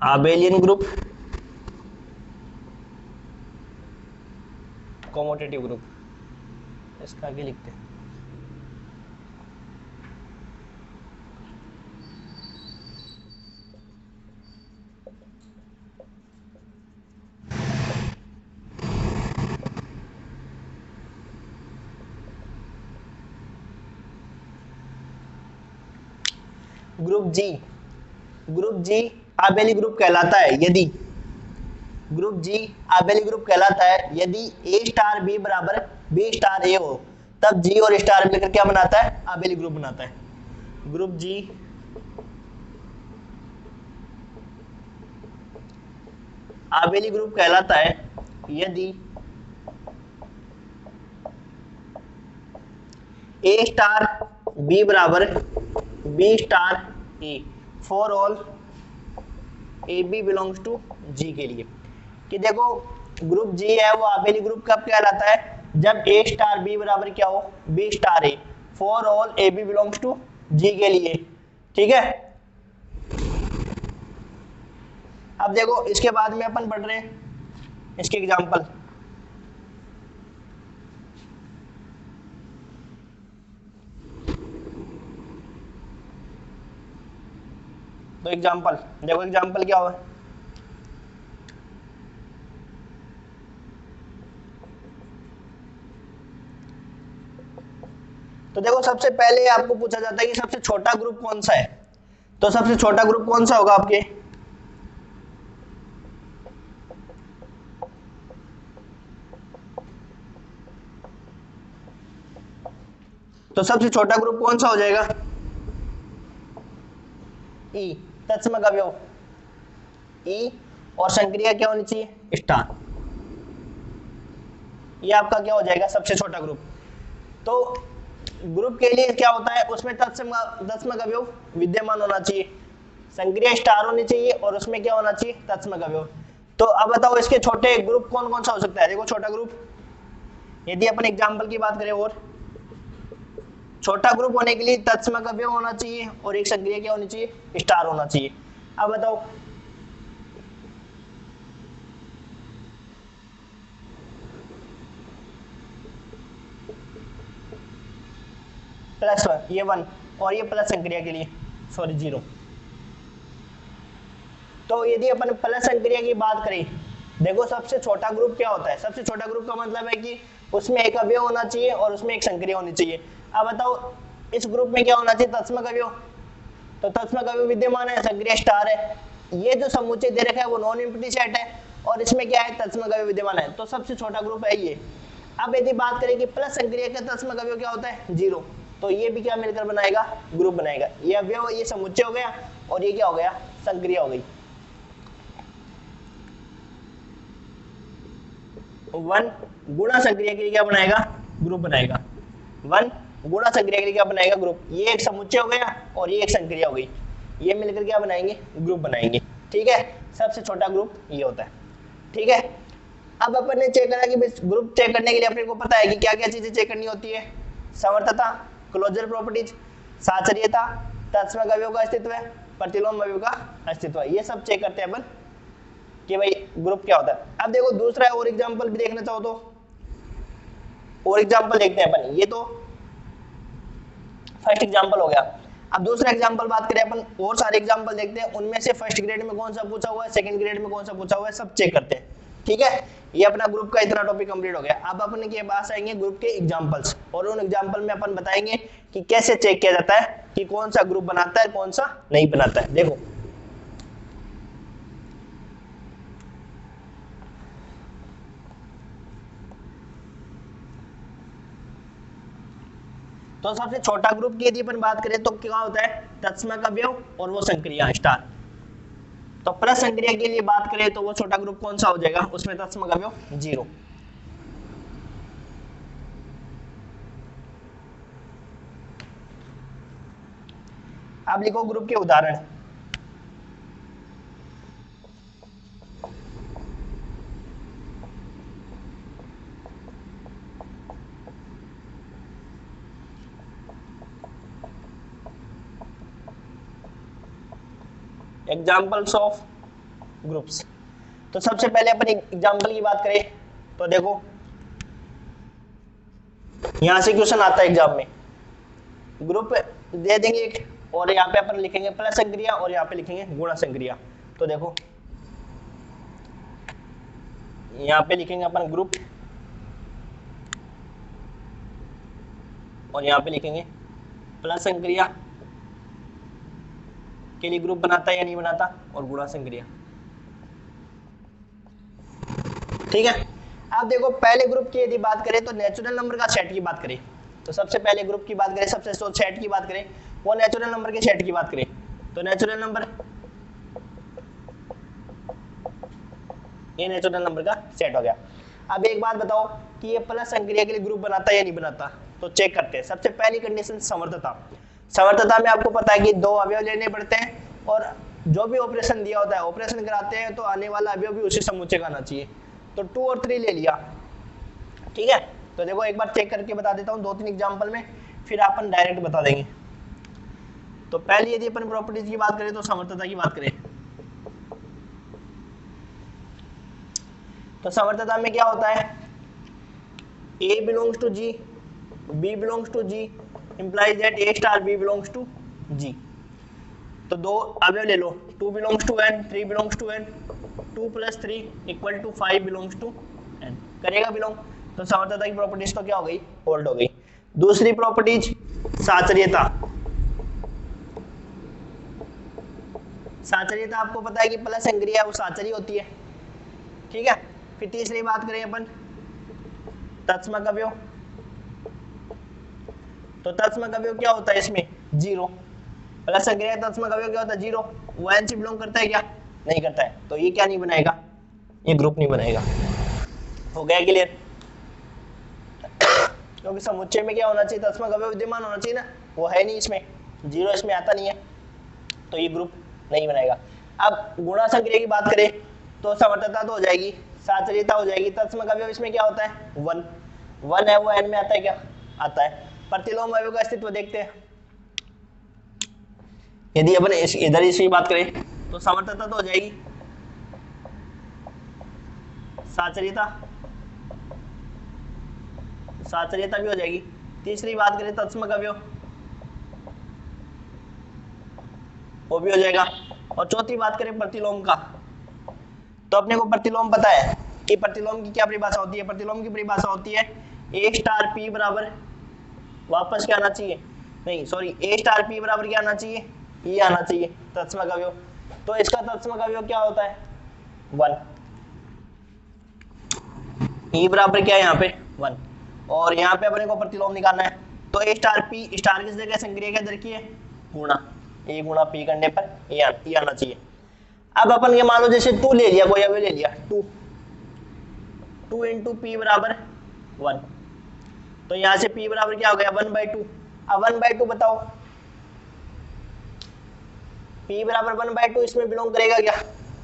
आबेलियन ग्रुप, कॉमोटेटिव ग्रुप, इसका आगे लिखते हैं। ग्रुप जी आबेली ग्रुप कहलाता है यदि, ग्रुप जी आबेली ग्रुप कहलाता है यदि ए स्टार बी बराबर बी स्टार ए हो, तब जी और स्टार मिलकर क्या बनाता है, आबेली ग्रुप बनाता है। ग्रुप जी आबेली ग्रुप कहलाता है यदि ए स्टार बी बराबर b star a, for all a b belongs to G के लिए। कि देखो ग्रुप जी है वो आबेली ग्रुप कब कहलाता है, जब ए स्टार बी बराबर क्या हो, b star a, for all a b belongs to G के लिए। ठीक है। अब देखो इसके बाद में अपन पढ़ रहे हैं इसके एग्जांपल। तो एग्जांपल देखो, एग्जांपल क्या हुआ, तो देखो सबसे पहले आपको पूछा जाता है कि सबसे छोटा ग्रुप कौन सा है। तो सबसे छोटा ग्रुप कौन सा होगा आपके, तो सबसे छोटा ग्रुप कौन सा हो जाएगा? ई, तत्समक अवयव ई, और संक्रिया क्या होनी चाहिए? स्टार। ये आपका क्या हो जाएगा? सबसे छोटा ग्रुप। तो ग्रुप के लिए क्या होता है, उसमें तत्समक अवयव विद्यमान होना चाहिए, संक्रिया स्टार होनी चाहिए, और उसमें क्या होना चाहिए? तत्समक अवयव। तो अब बताओ इसके छोटे ग्रुप कौन कौन सा हो सकता है? देखो छोटा ग्रुप, यदि अपन एग्जांपल की बात करें, और छोटा ग्रुप होने के लिए तत्समक अवयव होना चाहिए और एक संक्रिया क्या होनी चाहिए? स्टार होना चाहिए। अब बताओ +1, ये 1, और ये प्लस संक्रिया के लिए सॉरी 0। तो यदि अपन प्लस संक्रिया की बात करें, देखो सबसे छोटा ग्रुप क्या होता है? सबसे छोटा ग्रुप का मतलब है कि उसमें एक अवयव होना चाहिए और उसमें एक संक्रिया होनी चाहिए। अब बताओ इस ग्रुप में क्या होना चाहिए? तत्समक अवयव। तो तत्समक अवयव विद्यमान है, संक्रिया स्टार है। ये जो समुच्चय दे रखा है वो नॉन एम्प्टी सेट है, और इसमें क्या है? तत्समक अवयव विद्यमान है, तो सबसे छोटा ग्रुप है ये। अब यदि बात करें कि प्लस संक्रिया का तत्समक अवयव क्या होता है? 0, तो ये भी क्या मिलकर बनाएगा? ग्रुप बनाएगा। ये अवयव, ये समुच्चय हो गया, और ये क्या हो गया? संक्रिया हो गई। 1 गुणा संक्रिया के लिए क्या बनाएगा? ग्रुप बनाएगा। 1 गुणा संक्रिया के लिए क्या बनाएगा? ग्रुप। ये एक समुच्चय हो गया और ये एक संक्रिया हो गई, ये मिलकर क्या बनाएंगे? ग्रुप बनाएंगे। ठीक है, सबसे छोटा ग्रुप ये होता है। ठीक है, अब अपन ने चेक करा कि ग्रुप चेक करने के लिए अपने को पता है कि क्या क्या चीजें चेक करनी होती है? समर्थता, क्लोजर प्रॉपर्टीज, साचर्यता, तत्समक अवयव का अस्तित्व है, प्रतिलोम अवयव का अस्तित्व है। ये सब चेक करते हैं अपन कि भाई ग्रुप क्या होता है। अब देखो दूसरा और एग्जांपल भी देखना चाहो तो और एग्जांपल देखते हैं अपन। ये तो फर्स्ट एग्जांपल हो गया। अब दूसरा एग्जांपल बात करें अपन, और सारे एग्जांपल देखते हैं, उनमें से फर्स्ट ग्रेड में कौन सा पूछा हुआ है, सेकंड ग्रेड में कौन सा पूछा हुआ है, सब चेक करते हैं। ठीक है, ये अपना ग्रुप का इतना टॉपिक कंप्लीट हो गया। अब अपन के पास आएंगे ग्रुप के एग्जांपल्स, और उन एग्जांपल में अपन बताएंगे कि कैसे चेक किया जाता है कि कौन सा ग्रुप बनाता है कौन सा नहीं बनाता है। देखो तो सबसे छोटा ग्रुप की यदि अपन बात करें तो क्या होता है? तत्समक अवयव और वो संक्रिया स्टार। तो प्लस संक्रिया के लिए बात करें तो वो छोटा ग्रुप कौन सा हो जाएगा? उसमें तत्समक अवयव 0। अब लिखो ग्रुप के उदाहरण। Examples of groups. तो सबसे पहले अपन एग्जाम्पल की बात करें तो देखो यहां से क्वेश्चन आता है एग्जाम में, ग्रुप दे देंगे एक, और यहाँ पे अपन लिखेंगे प्लस संक्रिया और यहाँ पे लिखेंगे गुणा संक्रिया। तो देखो यहाँ पे लिखेंगे अपन ग्रुप, और यहाँ पे लिखेंगे प्लस संक्रिया के लिए ग्रुप बनाता है या नहीं बनाता, और गुणा संक्रिया। ठीक है, अब देखो पहले ग्रुप की यदि बात करें तो नेचुरल नंबर का सेट की बात करें, तो सबसे पहले ग्रुप की बात करें, सबसे सेट की बात करें, वो नेचुरल नंबर के सेट की बात करें। तो नेचुरल नंबर, ये नेचुरल नंबर का सेट हो गया। अब एक बात बताओ कि ये प्लस संक्रिया के लिए ग्रुप बनाता है या नहीं बनाता, तो चेक करते हैं। सबसे पहली कंडीशन समर्थता। समर्थता में आपको पता है कि 2 अवयव लेने पड़ते हैं, और जो भी ऑपरेशन दिया होता है, ऑपरेशन कराते हैं तो आने वाला अवयव भी उसी समुच्चय का आना चाहिए। तो 2 और 3 ले लिया। ठीक है, तो देखो एक बार चेक करके बता देता हूँ 2-3 एग्जाम्पल में, फिर अपन डायरेक्ट बता देंगे। तो पहले यदि अपन प्रॉपर्टीज की बात करें तो समर्थता की बात करें, तो समर्थता में क्या होता है? A belongs to G, B belongs to G, implies that A star B belongs to G। तो 2 अवयव ले लो, 2 belongs to N, 3 belongs to N, 2 + 3 = 5 belongs to N, करेगा बिलोंग। तो समर्थता की प्रॉपर्टीज तो क्या हो गई? होल्ड हो गई। दूसरी प्रॉपर्टीज साचर्यता। साचर्यता आपको पता है कि प्लस संक्रिया वो साचरी होती है। ठीक है, फिर तीसरी बात करें अपन तत्समक अवयव। तो तत्समक अवयव क्या होता है इसमें? 0। प्लस संक्रिया तत्समक अवयव क्या होता है? 0। वो n से बिलोंग करता है क्या? नहीं करता है, तो ये क्या नहीं बनाएगा? ये ग्रुप नहीं बनेगा। हो गया क्लियर? क्योंकि समुच्चय में क्या होना चाहिए? तत्समक अवयव विद्यमान होना चाहिए ना, वो है नहीं इसमें, 0 इसमें आता नहीं है, तो ये ग्रुप नहीं बनेगा। अब गुणा संक्रिया की बात करें तो समर्थता तो हो जाएगी, साचर्यता हो जाएगी। तत्समक अवयव इसमें क्या होता है? 1 है, वो n में आता है क्या? आता है। प्रतिलोम अवयव का अस्तित्व देखते हैं। यदि अपन इधर इसकी बात करें तो समर्थता तो हो जाएगी, साचर्यता भी हो जाएगी। तीसरी बात करें तत्समक अवयव, वो भी हो जाएगा। और चौथी बात करें प्रतिलोम का, तो अपने को प्रतिलोम पता है कि प्रतिलोम की क्या परिभाषा होती है? प्रतिलोम की परिभाषा होती है A स्टार P बराबर, वापस क्या आना चाहिए? नहीं सॉरी, A स्टार P बराबर क्या आना चाहिए? ये आना चाहिए तत्समक अवयव। तो इसका तत्समक अवयव क्या होता है? 1। E बराबर क्या है यहाँ पे? 1। और यहाँ पे अपने को प्रतिलोम निकालना है, तो A स्टार P स्टार किस जगह संक्रिया क्या दर की है? गुणा, A गुणा P करने पर ये आना चाहिए। अब अपन ये मान लो जैसे 2 ले लिया, कोई अवयव ले लिया 2 इंटू P बराबर 1, तो यहाँ से P बराबर क्या हो गया? 1/2। अब 1/2 बताओ, P बराबर 1/2 इसमें बिलोंग करेगा क्या?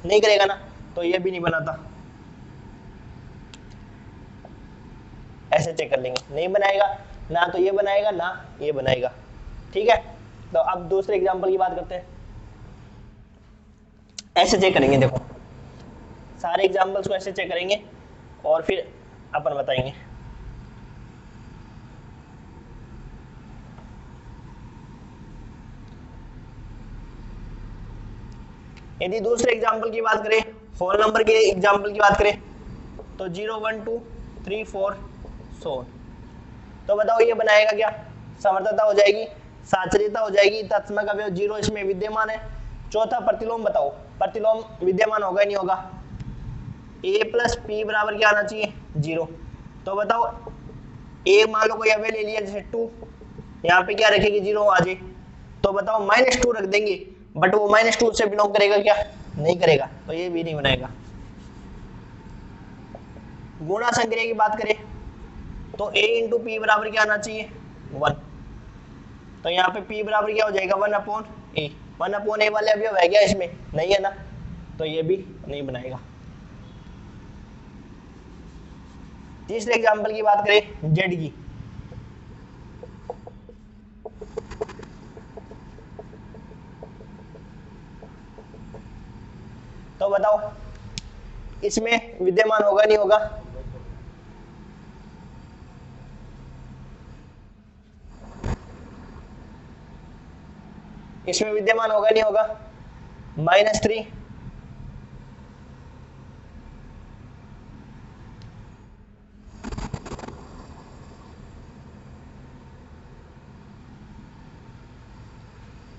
नहीं करेगा ना, तो ये भी नहीं बनाता। ऐसे चेक कर लेंगे, नहीं बनाएगा ना, तो ये बनाएगा ना ये बनाएगा। ठीक है, तो अब दूसरे एग्जांपल की बात करते हैं। ऐसे चेक करेंगे, देखो सारे एग्जांपल्स को ऐसे चेक करेंगे और फिर अपन बताएंगे। यदि दूसरे एग्जांपल की बात करें, होल नंबर के एग्जांपल की बात करें तो 0 1 2 3 4 so तो बताओ ये बनाएगा क्या? समर्थता हो जाएगी, साचर्यता हो जाएगी, तत्समक अवयव 0 इसमें विद्यमान है। चौथा प्रतिलोम बताओ, प्रतिलोम विद्यमान होगा नहीं होगा? A प्लस P बराबर क्या आना चाहिए? 0। तो बताओ A मान लो कोई अवयव ले लिया जैसे 2, यहाँ पे क्या रखेगी? 0 आ जाए, तो बताओ -2 रख देंगे, बट वो -2 से बिलोंग करेगा क्या? नहीं करेगा, तो ये भी नहीं बनाएगा। गुणा संक्रिया की बात करें तो A इंटू P बराबर क्या आना चाहिए? 1। तो यहाँ पे P बराबर क्या हो जाएगा? 1/A। 1/A वाले अवयव है क्या इसमें? नहीं है ना, तो ये भी नहीं बनाएगा। तीसरे एग्जांपल की बात करें Z की, तो बताओ इसमें विद्यमान होगा नहीं होगा? इसमें विद्यमान होगा नहीं होगा? -3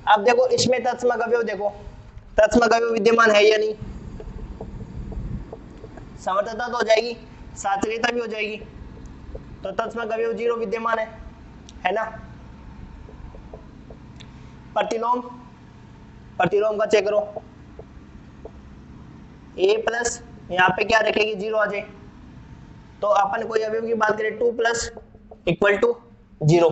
अब देखो इसमें तत्समक अवयव, देखो तत्समक अवयव विद्यमान है या नहीं? समर्थता तो हो जाएगी, साचर्यता भी हो जाएगी, तो तत्समक अवयव 0 विद्यमान है ना? प्रतिलोम का चेक करो, A प्लस यहाँ पे क्या रखेगी? 0 आ जाए, तो अपन कोई अवयव की बात करें 2 प्लस इक्वल टू 0,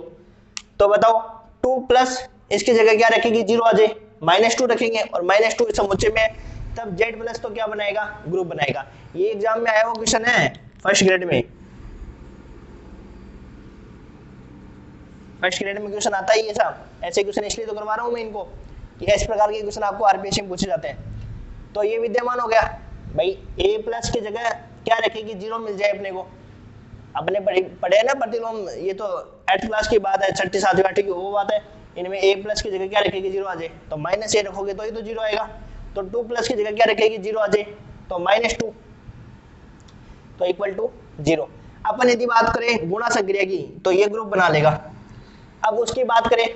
तो बताओ 2 प्लस इसकी जगह क्या रखेगी? 0 आ जाए, -2 रखेंगे और -2 समुच्चय में, तब Z प्लस तो क्या बनाएगा? ग्रुप बनाएगा। ये एग्जाम में आया हुआ क्वेश्चन है, फर्स्ट ग्रेड में क्वेश्चन आता ही है साहब। ऐसे क्वेश्चन इसलिए तो करवा रहा हूं मैं इनको कि इस प्रकार के क्वेश्चन आपको आरपीएससी में पूछे जाते हैं। तो ये विद्यमान हो गया भाई, A प्लस की जगह क्या रखेगी? 0 मिल जाए अपने को। अपने पढ़े ना प्रतिलोम, ये तो 8th क्लास की बात है, 6ठी 7वीं 8वीं की वो बात है। इनमें A प्लस की जगह क्या रखेगी? 0 आ जाए, तो -A रखोगे तो ही तो 0 आएगा। तो 2 प्लस की जगह क्या रखेगी? 0 आ जाए, तो -2, तो इक्वल टू 0। अपन यदि बात करें गुणा संक्रिया की तो ये ग्रुप बना लेगा। अब उसकी बात करें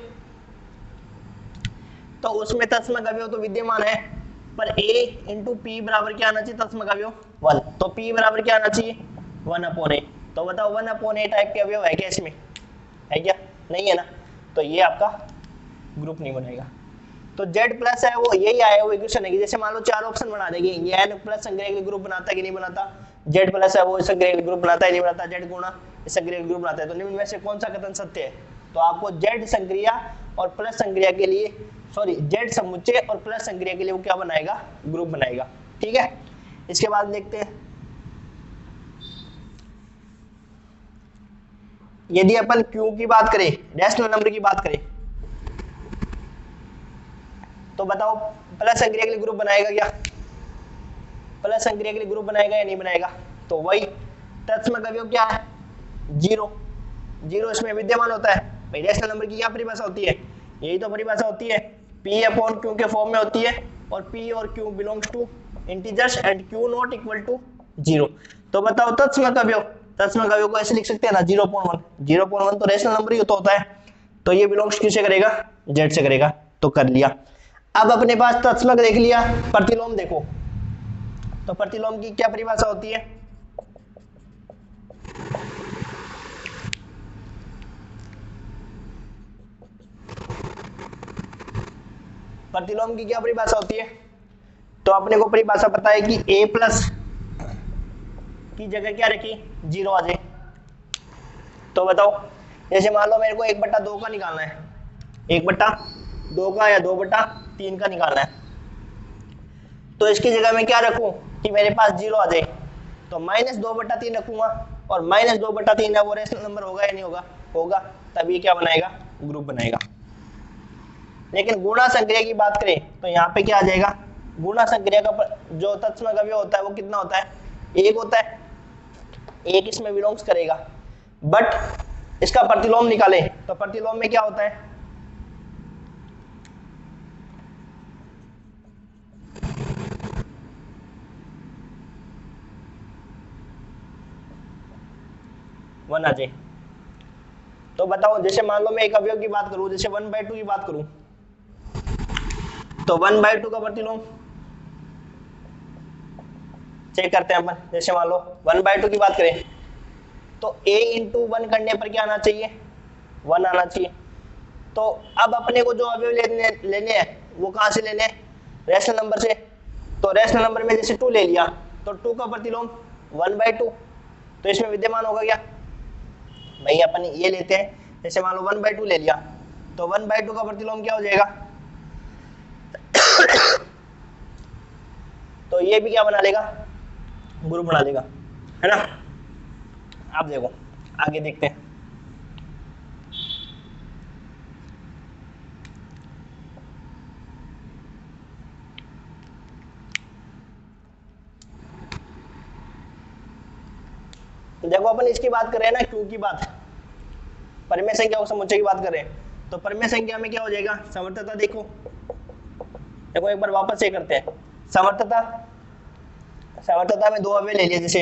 तो उसमें तत्समक अवयव तो विद्यमान है, पर A इंटू P बराबर क्या आना चाहिए? तत्समक अवयव 1, तो P बराबर क्या आना चाहिए? 1/A। तो बताओ 1/A टाइप के अवयव है क्या इसमें? है क्या? नहीं है ना, तो ये आपका ग्रुप नहीं बनेगा। तो Z प्लस है वो यही आया वो इक्वेशन है कि जैसे मान लो चार ऑप्शन बना देंगे, ये N प्लस संग्रह के ग्रुप बनाता है कि नहीं बनाता, Z प्लस है वो संग्रह के ग्रुप बनाता है नहीं बनाता, Z गुणा संग्रह के ग्रुप बनाता है, तो निम्न में से कौन सा कथन सत्य है? तो आपको Z संक्रिया और प्लस संक्रिया के लिए Z समुच्चय और प्लस संक्रिया के लिए वो क्या बनाएगा? ग्रुप बनाएगा। ठीक है, इसके बाद देखते हैं यदि अपन Q की बात करें, रैशनल नंबर की बात करें, तो बताओ प्लस संक्रिया के लिए ग्रुप बनाएगा क्या? प्लस संक्रिया के लिए ग्रुप बनाएगा या नहीं बनाएगा? तो वही तत्समक अवयव क्या है? जीरो। जीरो इसमें विद्यमान होता है। भाई रैशनल नंबर की क्या परिभाषा होती है? यही तो परिभाषा होती है, P अपॉन Q के फॉर्म में होती है, और P और Q belongs to integers and Q not equal to zero. तो बताओ तत्समक अवयव, तत्समक अवयव को ऐसे लिख सकते हैं ना 0.1। 0.1 तो रैशनल नंबर ही तो होता है, तो ये बिलोंग्स किससे करेगा? Z से करेगा। तो कर लिया। अब अपने पास तत्समक देख लिया, प्रतिलोम देखो। तो प्रतिलोम की क्या परिभाषा होती है? प्रतिलोम की क्या परिभाषा होती है? तो अपने को परिभाषा पता है कि a प्लस की जगह क्या रखी? 0 आ जाए। तो बताओ जैसे मान लो मेरे को 1/2 का निकालना है, 1/2 का या 2/3 का निकालना है, तो इसकी जगह मैं क्या रखूं कि मेरे पास 0 आ जाए? तो -2/3 रखूंगा, और -2/3 है वो रैशनल नंबर होगा या नहीं होगा? होगा, तभी क्या बनाएगा? ग्रुप बनाएगा। लेकिन गुणा संक्रिया की बात करें तो यहाँ पे क्या आ जाएगा? गुणा संक्रिया का जो तत्समक अवयव होता है वो कितना होता है? 1 होता है। 1 इसमें बिलोंग्स करेगा, बट इसका प्रतिलोम निकाले तो प्रतिलोम में क्या होता है? वन आ जाए। तो बताओ जैसे मान लो मैं एक अवयव की बात करूं, जैसे 1/2 की बात करूं, तो 1/2 का प्रतिलोम चेक करते हैं अपन। जैसे मान लो 1/2 की बात करें तो a इंटू 1 करने पर क्या आना चाहिए? 1 आना चाहिए। तो अब अपने को जो अवयव लेने हैं वो कहां से लेने हैं? रैशनल नंबर से। तो रैशनल नंबर में जैसे 2 ले लिया तो 2 का प्रतिलोम 1/2, तो इसमें विद्यमान होगा क्या? भाई अपन ये लेते हैं, जैसे मान लो 1/2 ले लिया तो 1/2 का प्रतिलोम क्या हो जाएगा? तो ये भी क्या बना लेगा? ग्रुप बना लेगा, है ना। आप देखो आगे देखते हैं। देखो अपन इसकी बात कर रहे हैं ना, Q की बात, परिमेय संख्या और समुच्चय की बात कर रहे हैं। तो परिमेय संख्या में क्या हो जाएगा? समर्थता देखो, देखो एक बार वापस से करते हैं। समर्थता, समर्थता में 2 अवयव ले लिए, जैसे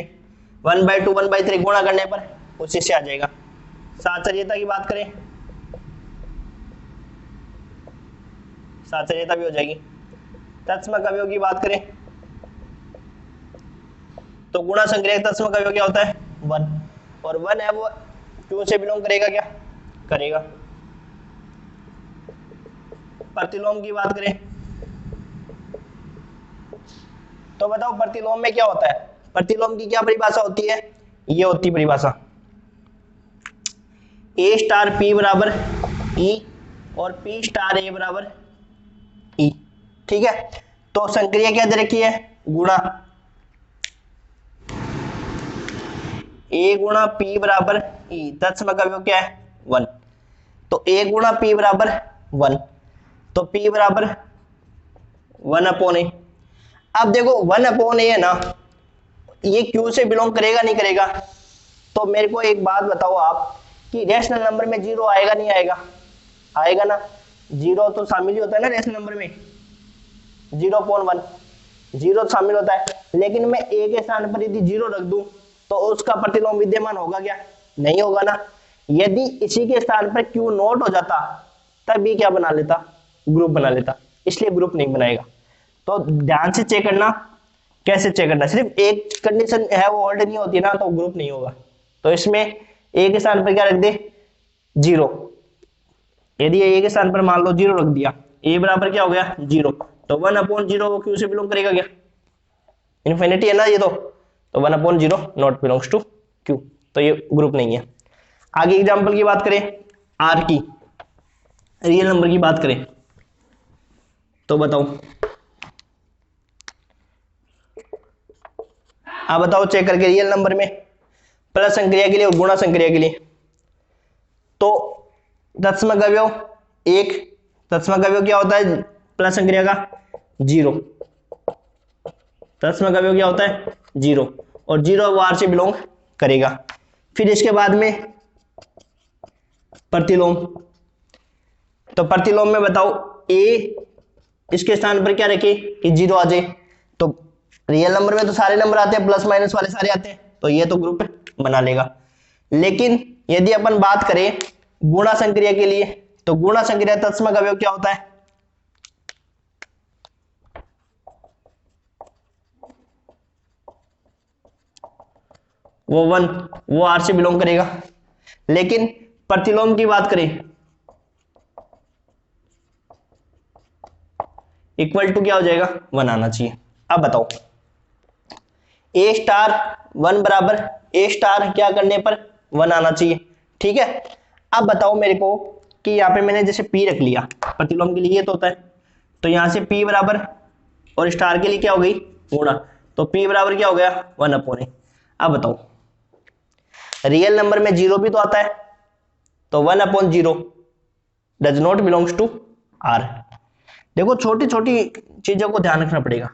1/2 1/3 गुणा करने पर उसी से आ जाएगा। साचर्यता की बात करें, साचर्यता भी हो जाएगी। तत्समक अवयव की बात करें तो गुणा संग्रह तत्समक अवयव क्या होता है? 1, और 1 है वो Q से बिलोंग करेगा क्या? करेगा। प्रतिलोम की बात करें तो बताओ प्रतिलोम में क्या होता है? प्रतिलोम की क्या परिभाषा होती है? ये होती परिभाषा A स्टार P बराबर E और P स्टार A बराबर E। ठीक है, तो संक्रिया क्या दे रखी है? गुणा A गुणा P बराबर E, तत्समक अवयव क्या है? 1। तो A गुणा P बराबर 1, तो P बराबर 1/A। अब देखो 1/A है ना, ये Q से बिलोंग करेगा नहीं करेगा? तो मेरे को एक बात बताओ आप कि रैशनल नंबर में 0 आएगा नहीं आएगा? आएगा ना, 0 तो शामिल ही होता है ना रैशनल नंबर में। 0.1 0 शामिल होता है, लेकिन मैं A के स्थान पर यदि 0 रख दूं तो उसका प्रतिलोम विद्यमान होगा क्या? नहीं होगा ना। यदि इसी के स्थान पर Q नोट हो जाता तब ये क्या बना लेता? ग्रुप बना लेता, इसलिए ग्रुप नहीं बनाएगा। तो ध्यान से चेक करना। कैसे चेक करना? सिर्फ एक कंडीशन है वो होल्ड नहीं होती ना तो ग्रुप नहीं होगा। तो इसमें A के स्थान पर क्या रख दे? 0, यदि ए के स्थान पर मान लो 0 रख दिया, ए बराबर क्या हो गया 0, तो 1/0 वो क्यू से बिलोंग करेगा क्या, इन्फिनिटी है ना ये, तो 1/0 नॉट बिलोंग्स टू क्यू, तो ये ग्रुप नहीं है। आगे एग्जांपल की बात करें, आर की रियल नंबर की बात करें तो बताओ, आप बताओ चेक करके, रियल नंबर में प्लस संक्रिया के लिए और गुणा संक्रिया के लिए, तो तत्सम अवयव एक, तत्सम अवयव क्या होता है प्लस संक्रिया का 0, तत्सम अवयव क्या होता है 0, और 0 वो आर से बिलोंग करेगा। फिर इसके बाद में प्रतिलोम, तो प्रतिलोम में बताओ ए इसके स्थान पर क्या रखे कि 0 आ जाए, तो रियल नंबर में तो सारे नंबर आते हैं, प्लस माइनस वाले सारे आते हैं, तो ये तो ग्रुप बना लेगा। लेकिन यदि अपन बात करें गुणा संक्रिया के लिए, तो गुणा संक्रिया तत्सम अवयव क्या होता है, वो 1, वो आर से बिलोंग करेगा। लेकिन प्रतिलोम की बात करें, इक्वल टू क्या हो जाएगा 1 आना चाहिए। अब बताओ ए स्टार 1 बराबर ए स्टार क्या करने पर 1 आना चाहिए, ठीक है। अब बताओ मेरे को कि यहाँ पे मैंने जैसे पी रख लिया, प्रतिलोम के लिए तो होता है, तो यहां से पी बराबर और स्टार के लिए क्या हो गई गुणा, तो पी बराबर क्या हो गया 1/a। अब बताओ रियल नंबर में 0 भी तो आता है, तो 1/0 does not belongs to R. देखो छोटी छोटी चीजों को ध्यान रखना पड़ेगा,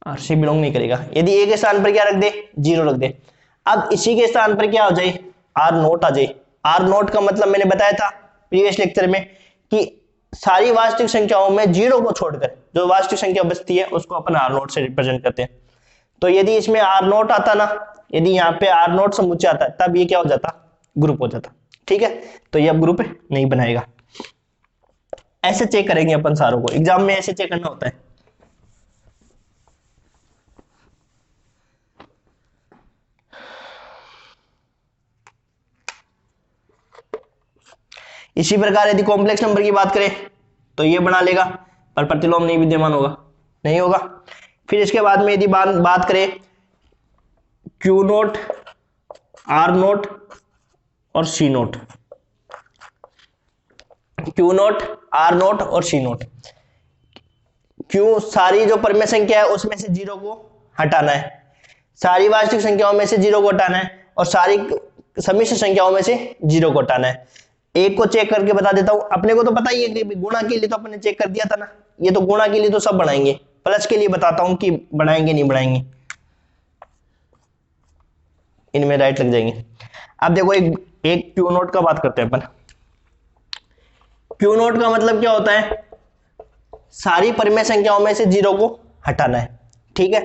आर से बिलोंग नहीं करेगा। यदि ए के स्थान पर क्या रख दे 0 रख दे, अब इसी के स्थान पर क्या हो जाए आर नोट आ जाए। आर नोट का मतलब मैंने बताया था प्रीवियस लेक्चर में कि सारी वास्तविक संख्याओं में 0 को छोड़कर जो वास्तविक संख्या बचती है उसको अपन आर नोट से रिप्रेजेंट करते हैं। तो यदि इसमें आर नोट आता ना, यदि यहाँ पे आर नोट समुच्चय आता है, तब ये क्या हो जाता ग्रुप हो जाता, ठीक है। तो ये अब ग्रुप नहीं बनाएगा। ऐसे चेक करेंगे अपन सारों को, एग्जाम में ऐसे चेक करना होता है। इसी प्रकार यदि कॉम्प्लेक्स नंबर की बात करें तो ये बना लेगा, पर प्रतिलोम नहीं विद्यमान होगा, नहीं होगा। फिर इसके बाद में यदि बात करें क्यू नोट, आर नोट और c naught, q naught, r naught और सी नोट। क्यू सारी जो परमेय संख्या है उसमें से 0 को हटाना है, सारी वास्तविक संख्याओं में से 0 को हटाना है, और सारी सम्मिश्र संख्याओं में से 0 को हटाना है। एक को चेक करके बता देता हूं, अपने को तो पता ही है कि गुणा के लिए तो अपने चेक कर दिया था ना, ये तो गुणा के लिए तो सब बनाएंगे, प्लस के लिए बताता हूं कि बनाएंगे नहीं बनाएंगे, इनमें राइट लग जाएंगे। अब देखो एक क्यू नोट का बात करते हैं अपन। क्यू नोट का मतलब क्या होता है, सारी परिमेय संख्याओं में से 0 को हटाना है, ठीक है।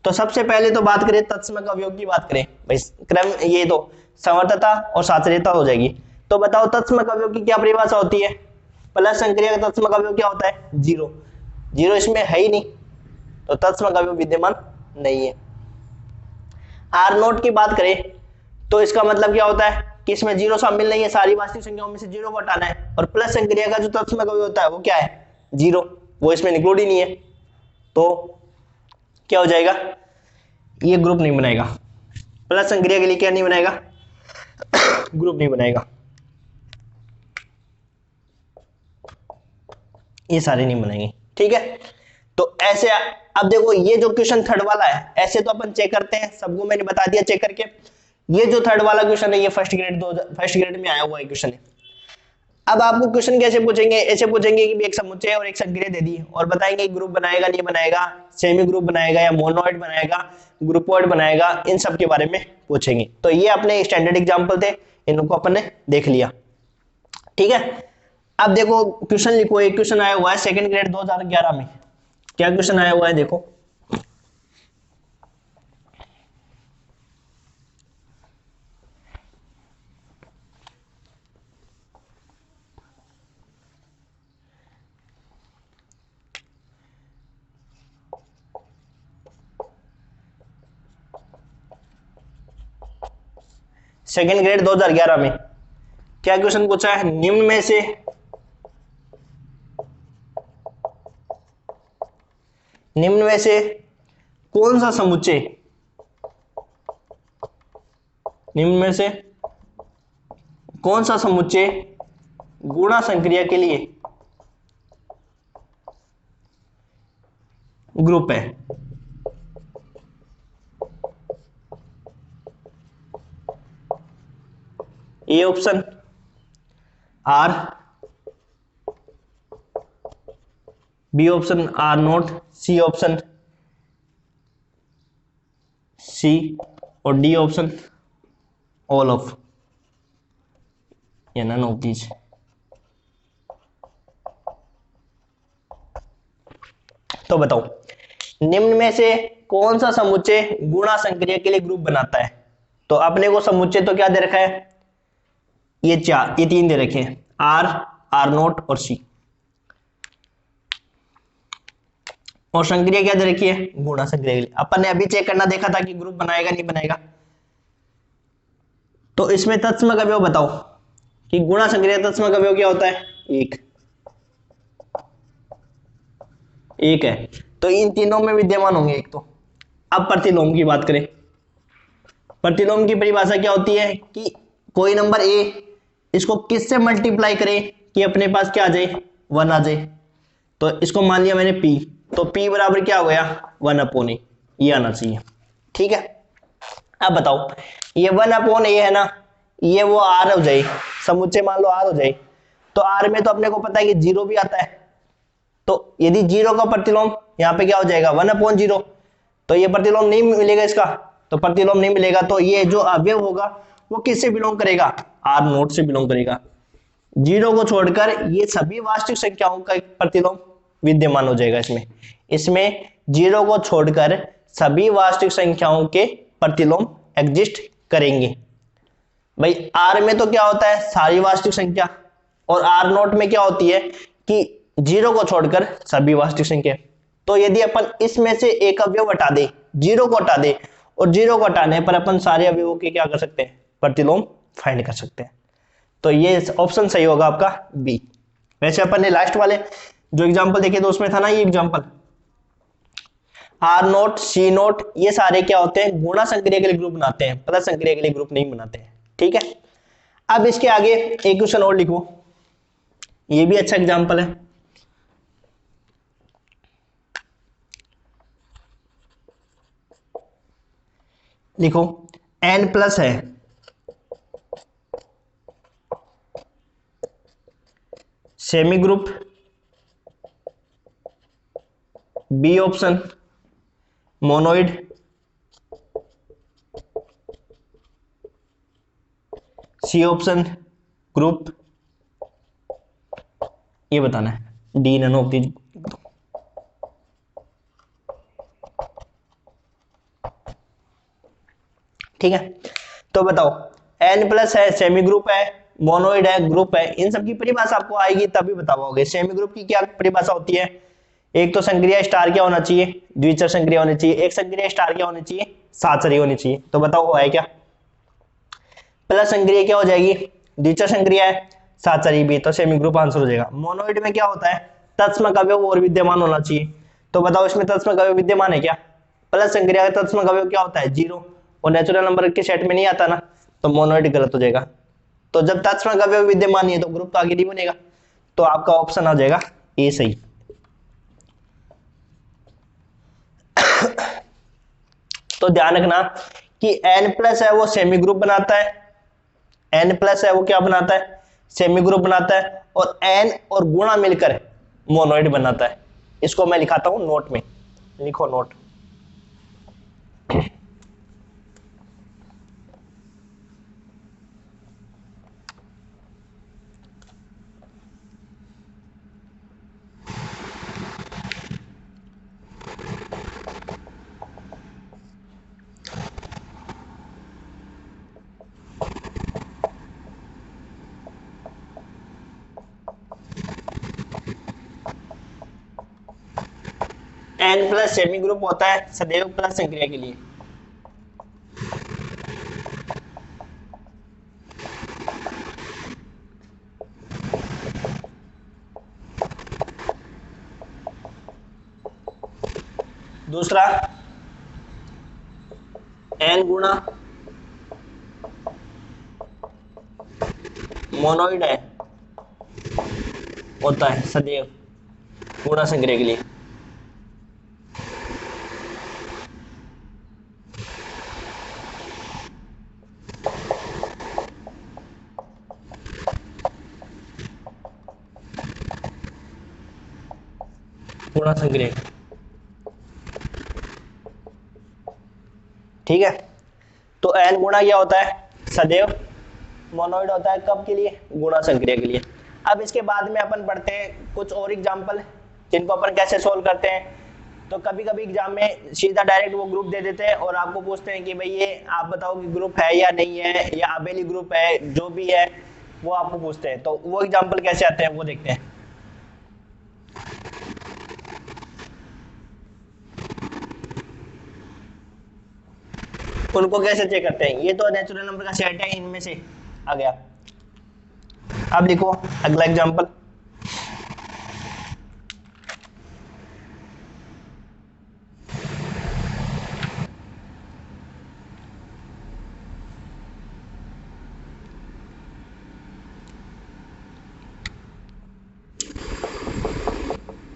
तो सबसे पहले तो बात करें तत्समक अवयव की बात करें, भाई क्रम ये तो समर्थता और साचर्यता हो जाएगी। तो बताओ तत्समक अवयव की क्या परिभाषा होती है, प्लस संक्रिया का तत्समक अवयव क्या होता है 0, 0 इसमें है ही नहीं, तो तत्समक अवयव विद्यमान नहीं है। आर नोट की बात करें तो इसका मतलब क्या होता है कि इसमें 0 शामिल नहीं है, सारी वास्तविक संख्याओं में से 0 को हटाना है, और प्लस संक्रिया का जो तत्समक अवयव होता है वो क्या है 0, वो इसमें इंक्लूड ही नहीं है, तो क्या हो जाएगा ये ग्रुप नहीं बनाएगा। प्लस संक्रिया के लिए क्या नहीं बनाएगा ग्रुप नहीं बनाएगा, ये सारे नहीं बनाएंगे, ठीक है। तो ऐसे अब देखो ये जो क्वेश्चन थर्ड वाला है ऐसे तो अपन चेक करते हैं, सबको मैंने बता दिया चेक करके। ये जो थर्ड वाला क्वेश्चन है ये फर्स्ट ग्रेड में आया हुआ है क्वेश्चन है। अब आपको क्वेश्चन कैसे पूछेंगे, ऐसे पूछेंगे कि एक समुच्चय और एक संक्रिया दे दी और बताएंगे ग्रुप बनाएगा नहीं बनाएगा, सेमी ग्रुप बनाएगा या मोनोइड बनाएगा, ग्रुपोइड बनाएगा, इन सब के बारे में पूछेंगे। तो ये अपने स्टैंडर्ड एग्जांपल थे, इनको अपन ने देख लिया, ठीक है। अब देखो क्वेश्चन लिखो, एक क्वेश्चन आया हुआ है सेकंड ग्रेड 2011 में, क्या क्वेश्चन आया हुआ है देखो। सेकंड ग्रेड 2011 में क्या क्वेश्चन पूछा है, निम्न में से कौन सा समुच्चय, निम्न में से कौन सा समुच्चय गुणा संक्रिया के लिए ग्रुप है। A option R, B option R not, C option C और डी ऑप्शन ऑल ऑफ या नन ऑफ दीज। तो बताओ निम्न में से कौन सा समुच्चय गुणा संक्रिया के लिए ग्रुप बनाता है। तो अपने को समुच्चय तो क्या दे रखा है, ये तीन दे रखे हैं, आर, आर नोट और सी, और संक्रिया क्या दे रखी है, गुणा संक्रिया के लिए। अपन ने अभी चेक करना देखा था कि ग्रुप बनाएगा नहीं बनाएगा। तो इसमें तत्सम अवयव बताओ कि गुणा संक्रिया तत्सम अवयव क्या होता है, एक है। तो इन तीनों में विद्यमान होंगे एक तो। अब प्रतिलोम की बात करें, प्रतिलोम की परिभाषा क्या होती है कि कोई नंबर ए, इसको किससे मल्टीप्लाई करें कि अपने पास क्या आ जाए, 1 आ जाए। तो इसको मान लिया मैंने p, तो p बराबर क्या हो गया, 1/a, ये आना चाहिए। ठीक है, अब बताओ ये 1/a है ना, ये वो r हो जाए, समुच्चय मान लो r हो जाए। तो r में तो अपने को पता है कि 0 भी आता है। तो यदि 0 का प्रतिलोम यहाँ पे क्या हो जाएगा, 1/0। तो ये प्रतिलोम नहीं मिलेगा इसका, तो प्रतिलोम नहीं मिलेगा। तो ये जो अवयव होगा वो किससे बिलोंग करेगा, आर नोट से बिलोंग करेगा। 0 को छोड़कर ये सभी वास्तविक संख्याओं का प्रतिलोम विद्यमान हो जाएगा इसमें 0 को छोड़कर सभी वास्तविक संख्याओं के प्रतिलोम एग्जिस्ट करेंगे। भाई आर में तो क्या होता है, सारी वास्तविक संख्या, और आर नोट में क्या होती है कि 0 को छोड़कर सभी वास्तविक संख्या। तो यदि अपन इसमें से एक अवयव हटा दे, 0 को हटा दे, और 0 को हटाने पर अपन सारे अवयवों के क्या कर सकते हैं, प्रतिलोम फाइंड कर सकते हैं। तो ये ऑप्शन सही होगा आपका बी। वैसे अपन ने लास्ट वाले जो एग्जांपल देखे तो उसमें था ना ये example, R naught, C naught, ये सारे क्या होते हैं, गुणा संक्रिया के लिए ग्रुप बनाते हैं, प्लस संक्रिया के लिए ग्रुप नहीं बनाते हैं। ठीक है, अब इसके आगे एक क्वेश्चन और लिखो, ये भी अच्छा एग्जांपल है। लिखो n प्लस है, semi group, B option monoid, C option group, ये बताना है, डी नन ऑफ दीज। ठीक है, तो बताओ n प्लस है, सेमी ग्रुप है, मोनोइड है, ग्रुप है, इन सब की परिभाषा आपको आएगी तभी बता पाओगे। सेमी ग्रुप की क्या परिभाषा होती है, एक तो संक्रिया स्टार क्या होना चाहिए, द्विचर संक्रिया होनी चाहिए, एक संक्रिया स्टार क्या होनी चाहिए, साचरी होनी चाहिए। तो बताओ वो है क्या, प्लस संक्रिया क्या हो जाएगी, द्विचर संक्रिया है, साचरी भी, तो सेमी ग्रुप आंसर हो जाएगा। मोनोइड में क्या होता है, तत्समक अवयव और विद्यमान होना चाहिए। तो बताओ इसमें तत्समक अवयव विद्यमान है क्या, प्लस संक्रिया का तत्समक अवयव क्या होता है, 0, और नेचुरल नंबर के सेट में नहीं आता ना, तो मोनोइड गलत हो जाएगा। तो जब तत्समक अवयव विद्यमान नहीं है तो ग्रुप तो आगे नहीं बनेगा। तो आपका ऑप्शन आ जाएगा ए सही। तो ध्यान रखना कि n प्लस है वो सेमी ग्रुप बनाता है, n प्लस है वो क्या बनाता है, सेमी ग्रुप बनाता है, और n और गुणा मिलकर मोनोइड बनाता है। इसको मैं लिखाता हूं नोट में, लिखो note. n plus semi group होता है सदैव प्लस संक्रिया के लिए। दूसरा n गुणा मोनोइड है होता है सदैव गुणा संग्रह के लिए। गुणा संग्रह, ठीक है। तो n गुणा क्या होता है, सदैव मोनोइड होता है, कब के लिए, गुणा संक्रिया के लिए। अब इसके बाद में अपन पढ़ते हैं कुछ और एग्जाम्पल जिनको अपन कैसे सोल्व करते हैं। तो कभी कभी एग्जाम में सीधा डायरेक्ट वो ग्रुप दे देते हैं और आपको पूछते हैं कि भाई ये आप बताओ कि ग्रुप है या नहीं है, या अबेली ग्रुप है, जो भी है वो आपको पूछते हैं। तो वो एग्जाम्पल कैसे आते हैं वो देखते हैं। उनको कैसे चेक करते हैं, ये तो नेचुरल नंबर का सेट है, इनमें से आ गया। अब लिखो अगला एग्जांपल।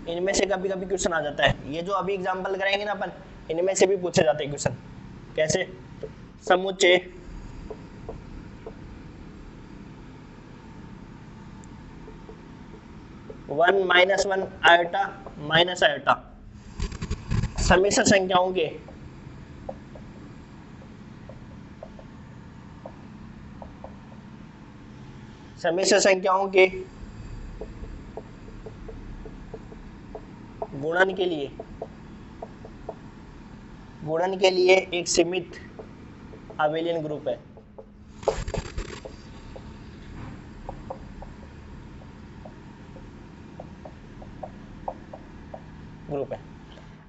इनमें से कभी कभी क्वेश्चन आ जाता है, ये जो अभी एग्जांपल करेंगे ना अपन, इनमें से भी पूछे जाते हैं क्वेश्चन। कैसे, समुच्चय one minus one iota minus iota सम्मिश्र संख्याओं के गुणन के लिए एक सीमित अबेलियन ग्रुप है।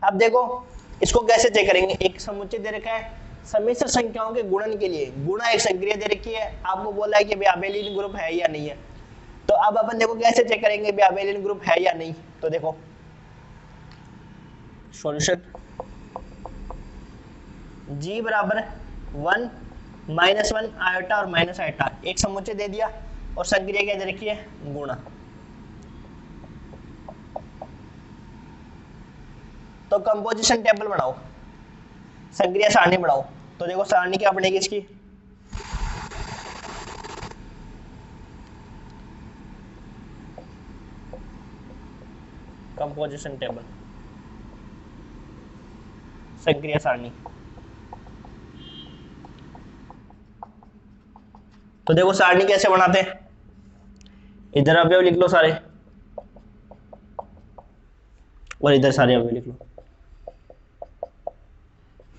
अब देखो इसको कैसे चेक करेंगे। एक समुच्चय दे रखा है, सम्मिश्र संख्याओं के गुणन के लिए गुणा एक संक्रिया दे रखी है, आपको बोला है कि अबेलियन ग्रुप है या नहीं है। तो अब अपन देखो कैसे चेक करेंगे अबेलियन ग्रुप है या नहीं। तो देखो सॉल्यूशन, G बराबर 1 माइनस 1 आयोटा और माइनस आयोटा, एक समुच्चय दे दिया और संक्रिया क्या दे रखी है, गुणा। तो कंपोजिशन टेबल बनाओ, संक्रिया सारणी बनाओ। तो देखो सारणी क्या बनेगी इसकी, कंपोजिशन टेबल, संक्रिया सारणी। तो देखो सारणी कैसे बनाते हैं, इधर अवयव लिख लो सारे और इधर सारे अवयव लिख लो,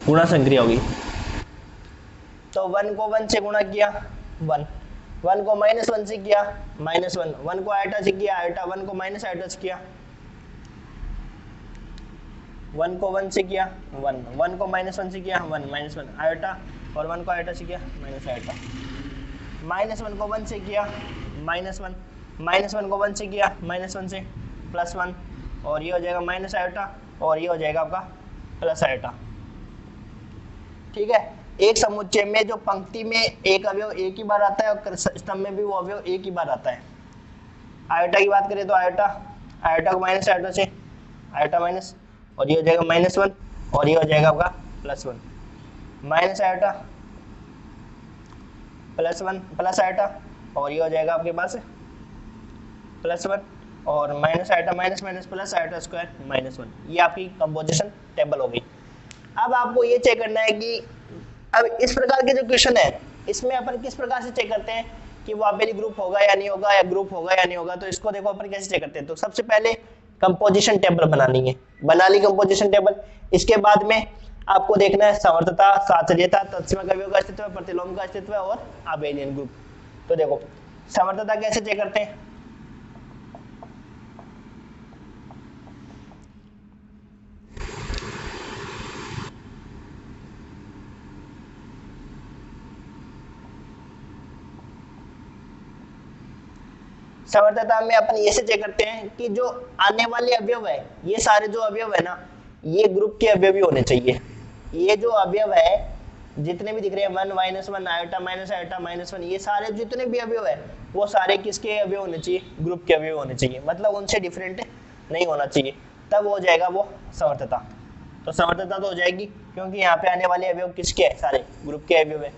गुणा संक्रिया होगी। तो 1 को 1 से गुणा किया 1, 1 को माइनस 1 से किया माइनस 1, 1 को आयोटा से किया आयोटा, 1 को माइनस आयोटा से किया, 1 को 1 से किया 1, 1 को माइनस 1 से किया 1 माइनस 1 आयोटा, और 1 को आयोटा से किया माइनस आयोटा, माइनस 1 को 1 से किया माइनस 1, माइनस 1 को 1 से किया माइनस 1 से प्लस 1, और ये हो जाएगा माइनस आयोटा और ये हो जाएगा आपका प्लस आयोटा। ठीक है, एक समुच्चय में जो पंक्ति में एक अवयव एक ही बार आता है और स्तंभ में भी वो अवयव एक ही बार आता है। आयोटा की बात करें तो आयोटा, आयोटा को माइनस आयोटा से आयोटा माइनस, और ये हो जाएगा माइनस 1 और ये हो जाएगा आपका plus 1, minus iota plus 1 plus iota, और ये हो जाएगा आपके पास प्लस 1 और minus iota minus minus plus iota square minus 1। ये आपकी कंपोजिशन टेबल हो गई। अब आपको ये चेक करना है कि अब इस प्रकार के जो क्वेश्चन है इसमें अपन किस प्रकार से चेक करते हैं कि वो अबेली ग्रुप होगा या नहीं होगा, या ग्रुप होगा या नहीं होगा। तो इसको देखो अपन कैसे चेक करते हैं। तो सबसे पहले कंपोजिशन टेबल बनानी है, बना ली कंपोजिशन टेबल। इसके बाद में आपको देखना है समर्थता, साचर्यता, तत्समक अवयव का अस्तित्व, प्रतिलोम का अस्तित्व और अबेलियन ग्रुप। तो देखो समर्थता कैसे चेक करते हैं, समर्थता में अपन ये से चेक करते हैं कि जो आने वाले अवयव है, ये सारे जो अवयव है ना, ये ग्रुप के अवयवी होने चाहिए। ये जो अवयव है जितने भी दिख रहे हैं 1 -1 आयोटा माइनस वन, ये सारे जितने भी अवयव है वो सारे किसके अवयव होने चाहिए? ग्रुप के अवयव होने चाहिए, मतलब उनसे डिफरेंट नहीं होना चाहिए, तब हो जाएगा वो समर्थता। तो समर्थता तो हो जाएगी क्योंकि यहाँ पे आने वाले अवयव किसके हैं? सारे ग्रुप के अवयव है।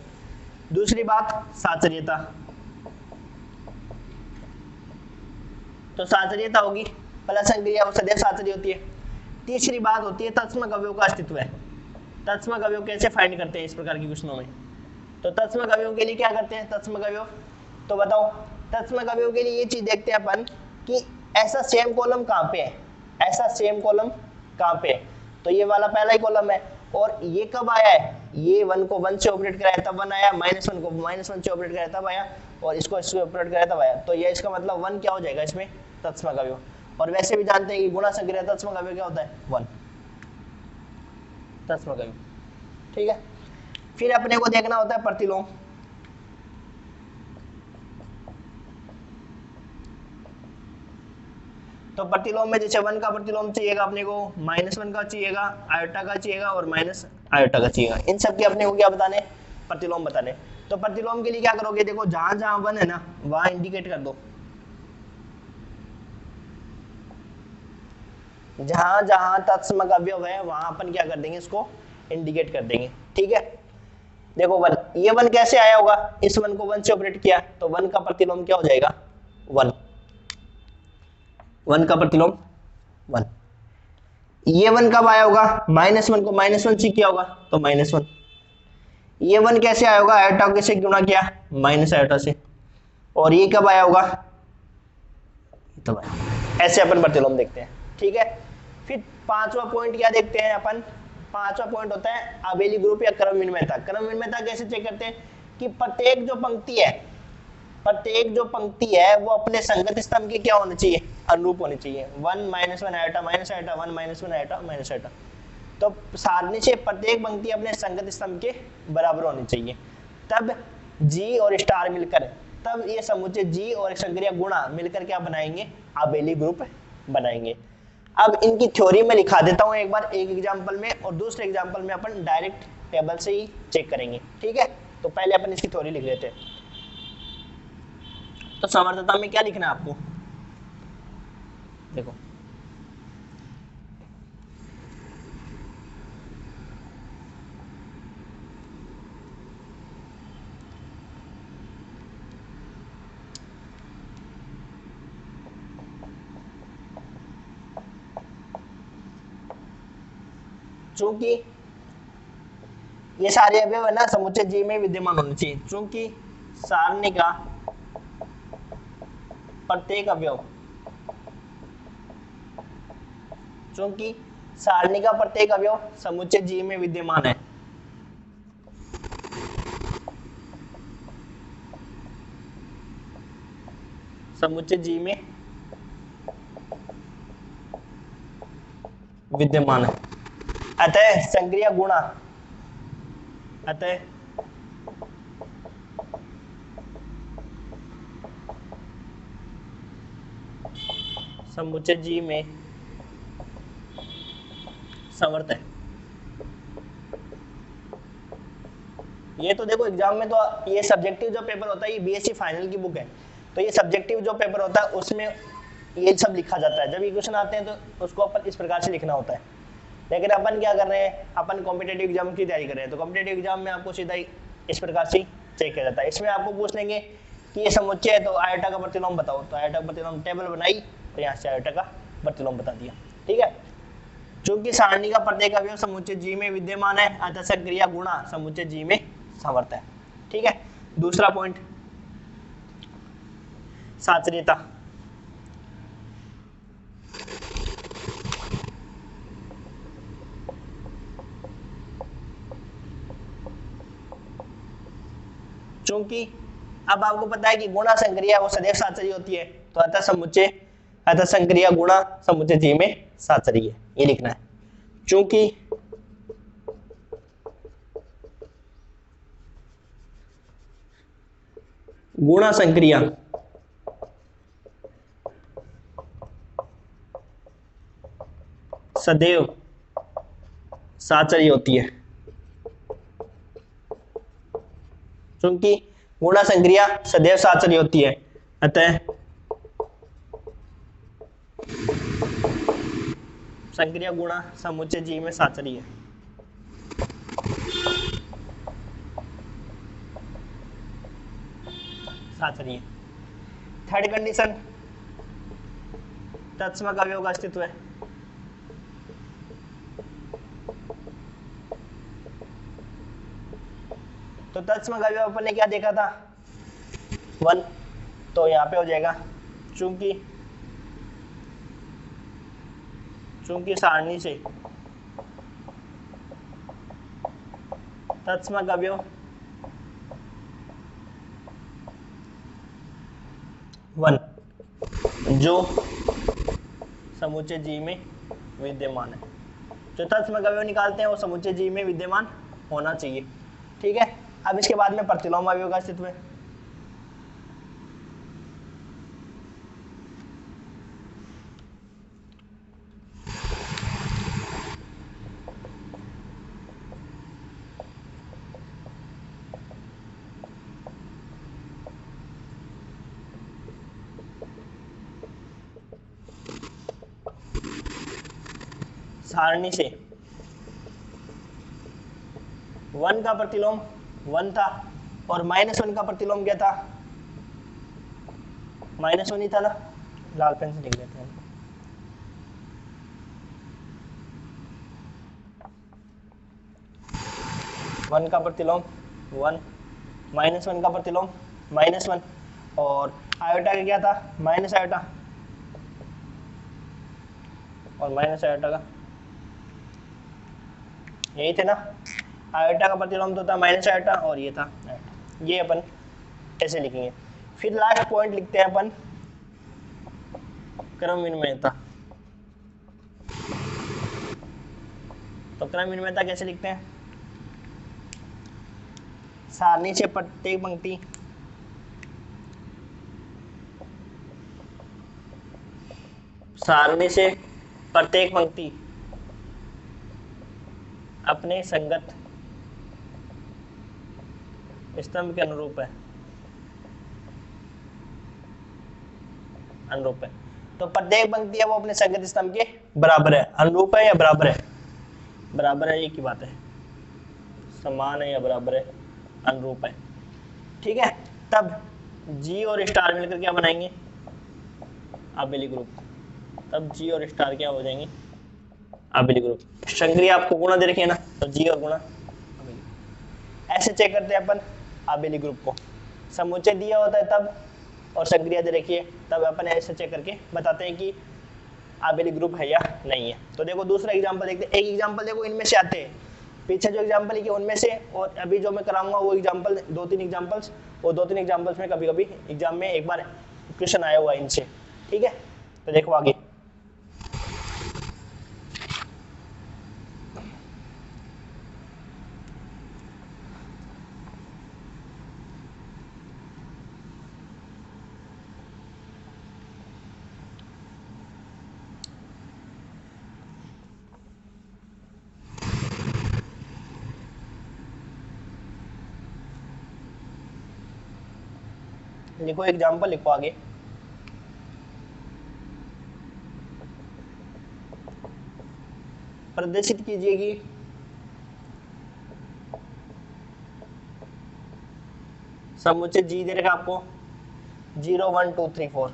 दूसरी बात साचर्यता, तो साचर्यता होगी, प्लस संक्रिया वो सदैव साचर्य होती है। तीसरी बात होती है तत्समक अवयव का अस्तित्व है। तत्समक अवयव कैसे फाइंड करते हैं इस प्रकार की क्वेश्चनों में? तो तत्समक अवयव के लिए क्या करते हैं? तत्समक अवयव तो बताओ, तत्समक अवयव के लिए ये चीज देखते हैं अपन कि ऐसा सेम कॉलम कहाँ पे है, ऐसा सेम कॉलम कहाँ पे है? तो ये वाला पहला ही कॉलम है, और ये कब आया है? ये 1 को 1 से ऑपरेट कराया तब 1 आया, -1 को -1 से ऑपरेट कराया तब आया, और इसको इससे ऑपरेट कराया तब आया। तो ये इसका मतलब 1 क्या हो जाएगा इसमें? तत्समक अवयव। और वैसे भी जानते हैं कि गुणा संक्रिया तत्समक अवयव क्या होता है? 1 तत्समक अवयव। ठीक है, फिर अपने को देखना होता है प्रतिलोम। तो प्रतिलोम में जैसे 1 का प्रतिलोम चाहिएगा अपने को, -1 का चाहिएगा, आयोटा का चाहिएगा और माइनस आयोटा का चाहिएगा। इन सब के अपने को क्या बताने? प्रतिलोम बताने। तो प्रतिलोम के लिए क्या करोगे? देखो जहां जहां 1 है ना वहां इंडिकेट कर दो, जहां जहां तत्समक अवयव है वहां अपन क्या कर देंगे? इसको इंडिकेट कर देंगे। ठीक है, देखो 1, ये 1 कैसे आया होगा? इस 1 को 1 से ऑपरेट किया तो 1 का प्रतिलोम क्या हो जाएगा? 1 का प्रतिलोम 1। ये 1 कब आया होगा? -1 को -1 से किया होगा तो -1। ये 1 कैसे आया होगा? आयोटा के से गुणा किया, माइनस आयोटा से। और ये कब आया होगा? तो ऐसे अपन प्रतिलोम देखते हैं। ठीक है, फिर पांचवा पॉइंट क्या देखते हैं अपन? पांचवा पॉइंट होता है आबेली ग्रुप या क्रम विनिमयता। क्रम विनिमयता कैसे चेक करते हैं? कि प्रत्येक जो पंक्ति है वो अपने संगत स्तंभ के क्या होने चाहिए? अनुरूप होने चाहिए। 1 -1 iota minus iota, 1 -1 iota minus iota. तो सारणी से प्रत्येक पंक्ति अपने संगत स्तंभ के बराबर होनी चाहिए, तब जी और स्टार मिलकर, तब ये समुच्चय जी और संक्रिया गुणा मिलकर क्या बनाएंगे? आबेली ग्रुप बनाएंगे। अब इनकी थ्योरी में लिखा देता हूं एक बार, एक एग्जांपल में, और दूसरे एग्जांपल में अपन डायरेक्ट टेबल से ही चेक करेंगे। ठीक है, तो पहले अपन इसकी थ्योरी लिख लेते हैं। तो समर्थता में क्या लिखना है आपको? देखो चूंकि ये सारे अवयव है ना समुच्चय जी में विद्यमान होने चाहिए, चूंकि सारणी का प्रत्येक अवयव, चूंकि सारणी का प्रत्येक अवयव समुच्चय जी में विद्यमान है, समुच्चय जी में विद्यमान है, अतः संक्रिया गुणा, अतः समुच्चय जी में समर्थ है। ये तो देखो एग्जाम में तो ये सब्जेक्टिव जो पेपर होता है, ये बीएससी फाइनल की बुक है, तो ये सब्जेक्टिव जो पेपर होता है उसमें ये सब लिखा जाता है। जब ये क्वेश्चन आते हैं तो उसको अपन इस प्रकार से लिखना होता है। लेकिन अपन क्या कर रहे हैं? अपन कॉम्पिटेटिव एग्जाम की तैयारी कर रहे हैं, तो कॉम्पिटेटिव एग्जाम में आपको सीधा इस प्रकार से चेक किया जाता है। इसमें आपको पूछ लेंगे कि ये समुच्चय है तो आयोटा का प्रतिलोम बताओ, तो आयोटा का प्रतिलोम टेबल बनाई तो यहाँ से आयोटा का प्रतिलोम बता दिया। ठीक है, चूंकि सारणी का प्रत्येक अवयव समुच्चय जी में विद्यमान है, अतः संक्रिया गुणा समुच्चय जी में समर्थ है। ठीक है, दूसरा पॉइंट साचर्यता। चूंकि अब आपको पता है कि गुणा संक्रिया वो सदैव साचर्य होती है, तो अतः समुच्चय, अतः संक्रिया गुणा समुच्चय जी में साचर्य है, ये लिखना है। चूंकि गुणा संक्रिया सदैव साचरी होती है, क्योंकि गुणा संक्रिया सदैव साचरी होती है, अतः संक्रिया गुणा समुच्चय जी में साचरी है। साचरी है। थर्ड कंडीशन, तत्समक अवयव का अस्तित्व है। तो तत्समक अवयव अपन ने क्या देखा था, 1, तो यहाँ पे हो जाएगा चूंकि सारणी से तत्समक अवयव 1 जो समुच्चय जी में विद्यमान है, जो तत्समक अवयव निकालते हैं वो समुच्चय जी में विद्यमान होना चाहिए। ठीक है, अब इसके बाद में प्रतिलोम अवयव का अस्तित्व है। सारणी से 1 का प्रतिलोम 1 था और -1 का प्रतिलोम क्या था, -1 ही था ना, लाल पेन से लिख देते हैं। वन का प्रतिलोम 1, -1 का प्रतिलोम -1 और आयोटा का क्या था, माइनस आयोटा और माइनस आयोटा का यही थे ना, आयोटा का प्रतिलोम तो था माइनस आयोटा और ये था आयोटा। ये अपन ऐसे लिखेंगे। फिर लास्ट पॉइंट लिखते हैं अपन क्रम विनिमयता। तो क्रम विनिमयता कैसे लिखते हैं, सारणी से प्रत्येक पंक्ति अपने संगत स्तंभ के अनुरूप है, तो प्रत्येक पंक्ति है वो अपने संगत स्तंभ के बराबर है। अनुरूप है या बराबर है, बराबर है, एक ही बात है, समान है या बराबर है, अनुरूप है। ठीक है, तब जी और स्टार मिलकर क्या बनाएंगे, आबेली ग्रुप। तब जी और स्टार क्या हो जाएंगे, आबेली ग्रुप। संक्रिया आपको गुणा दे रखी है ना, तो जी और गुणा ऐसे चेक करते हैं अपन आबेली ग्रुप को। समुच्चय दिया होता है तब और संक्रिया दे रखी है तब अपन ऐसे चेक करके बताते हैं कि आबेली ग्रुप है या नहीं है। तो देखो दूसरा एग्जांपल देखते हैं। एक एग्जांपल देखो इनमें से आते हैं, पीछे जो एग्जांपल लिखे उनमें से, और अभी जो मैं कराऊंगा वो एग्जांपल 2-3 एग्जांपल्स, और 2-3 एग्जांपल्स में कभी कभी एग्जाम में एक बार क्वेश्चन आया हुआ है इनसे। ठीक है, तो देखो आगे लिखो, एग्जांपल लिखो आगे। प्रदर्शित कीजिएगी समुच्चय जी दे रखा आपको 0 1 2 3 4,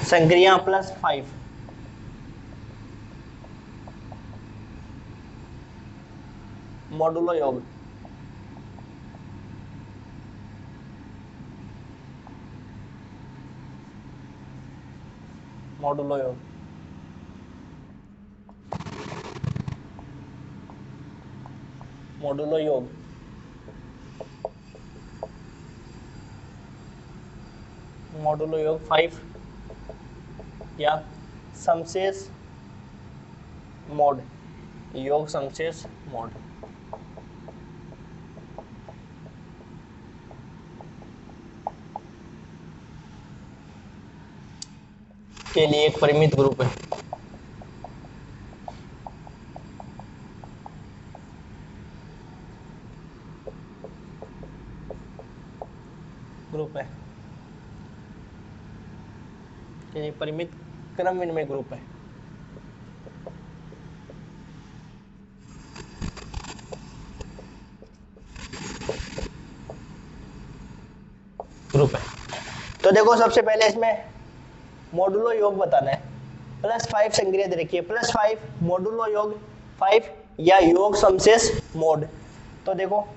संक्रिया +5, मॉडुलो योग, मॉडुलो योग, मॉडुलो योग, मॉडुलो योग 5 या समशेष मोड, योग समशेष मोड। के लिए एक परिमित ग्रुप है। परिमित क्रम विनिमय ग्रुप है। ग्रुप है। तो देखो सबसे पहले इसमें मोडुलो योग बताना है। +5 संक्रिया दे रखी है, +5 मोडुलो योग 5 या योग समशेष मोड। तो देखो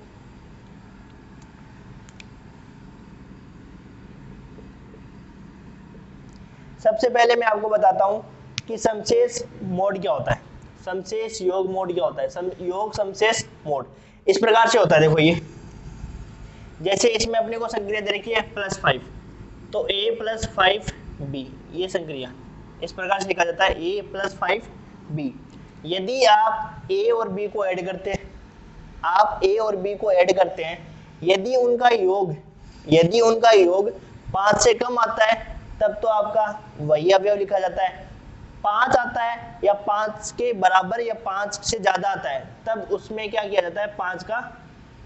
सबसे पहले मैं आपको बताता हूं कि समशेष मोड क्या होता है, समशेष योग मोड क्या होता है। योग समशेष मोड इस प्रकार से होता है। देखो ये जैसे इसमें अपने को संक्रिया दे रखी है +5, तो a+5b ये संक्रिया इस प्रकार से लिखा जाता है a+5b। यदि आप a और b को ऐड करते हैं, आप a और b को ऐड करते हैं, यदि उनका योग 5 से कम आता है तब तो आपका वही अवयव लिखा जाता है। 5 आता है या 5 के बराबर या 5 से ज्यादा आता है तब उसमें क्या किया जाता है, 5 का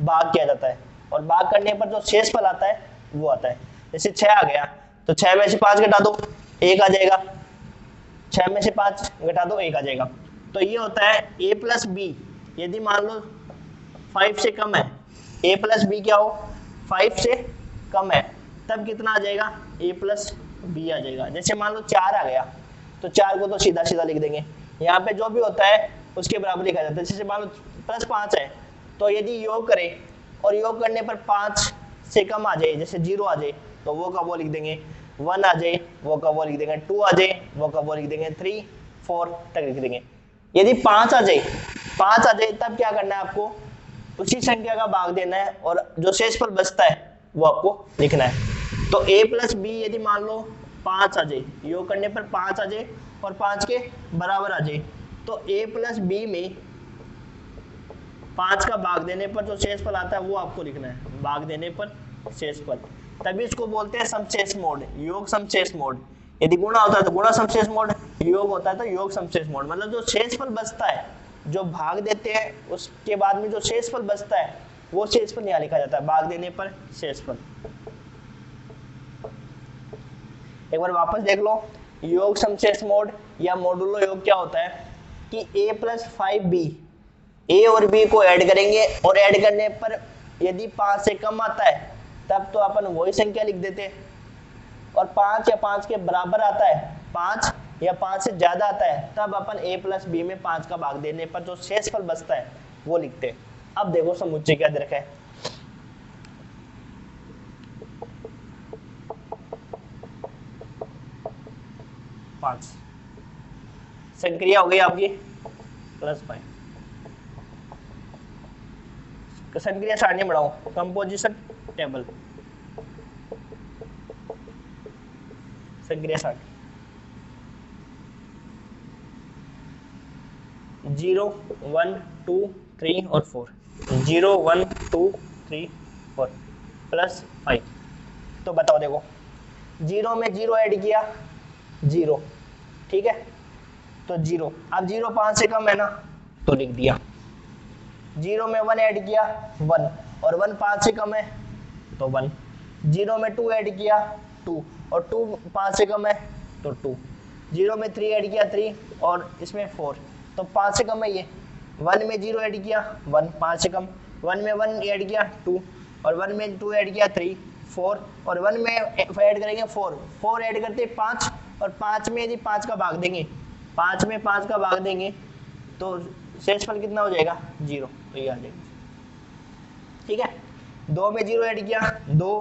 भाग किया जाता है, और भाग करने पर जो शेषफल आता है वो आता है। जैसे 6 आ गया तो 6 में से 5 घटा दो 1 आ जाएगा, 6 में से 5 घटा दो 1 आ जाएगा। तो ये होता है a+b। यदि मान लो 5 से कम है, a+b क्या हो 5 से कम है, तब कितना आ जाएगा, a+b आ जाएगा। जैसे मान लो 4 आ गया तो 4 को तो सीधा सीधा लिख देंगे, यहाँ पे जो भी होता है उसके बराबर लिखा जाता है। जैसे मान लो +5 है, तो यदि योग करें और योग करने पर 5 से कम आ जाए, जैसे 0 आ जाए तो वो का वो लिख देंगे, 1 आ जाए वो का वो लिख देंगे, 2 आ जाए वो का वो लिख देंगे, 3 4 तक लिख देंगे। यदि 5 आ जाए तब क्या करना है, आपको उसी संख्या का भाग देना है और जो शेषफल बचता है वो आपको लिखना है। तो a+b यदि मान लो 5 आ जाए, योग करने पर 5 आ जाए और 5 के बराबर आ जाए, तो a+b में 5 का भाग देने पर जो शेषफल आता है वो आपको लिखना है, भाग देने पर शेषफल। तभी इसको बोलते हैं समशेष मोड, योग समशेष मोड। यदि गुणा होता है तो गुणा समशेष मोड, योग होता है तो योग समशेष मोड। मतलब जो शेषफल बचता है, जो भाग देते हैं उसके बाद में जो शेषफल बचता है वो शेषफल यहाँ लिखा जाता है, भाग देने पर शेषफल। एक बार वापस देख लो, योग समशेष मोड या मोडुलो योग क्या होता है कि a+5b, a और b को ऐड करेंगे और ऐड करने पर यदि 5 से कम आता है तब तो अपन वही संख्या लिख देते हैं, और 5 या 5 के बराबर आता है, 5 या 5 से ज्यादा आता है तब अपन a+b में 5 का भाग देने पर जो शेषफल बचता है वो लिखते हैं। अब देखो समुच्चय क्या दे रखा है, संक्रिया हो गई आपकी +5। संक्रिया सारणी बढ़ाओ, कंपोजिशन टेबल, संक्रिया सारणी 0 1 2 3 और 4, 0 1 2 3 4 +5। तो बताओ, देखो 0 में 0 ऐड किया 0, ठीक है, तो 0। अब 0 5 से कम है ना तो लिख दिया। 0 में 1 ऐड किया 1, और 1 5 से कम है तो 1। 0 में 2 ऐड किया 2, और 2 5 से कम है तो 2। 0 में 3 ऐड किया 3, और इसमें 4, तो 5 से कम है ये। 1 में 0 ऐड किया 1, 5 से कम। 1 में 1 ऐड किया 2, और 1 में 2 ऐड किया 3 4, और 1 में ऐड करेंगे 4 ऐड करते 5, और 5 में यदि 5 का भाग देंगे, 5 में 5 का भाग देंगे तो शेषफल कितना हो जाएगा 0, तो ये आ जाएगा, ठीक है। 2 में 0 ऐड किया 2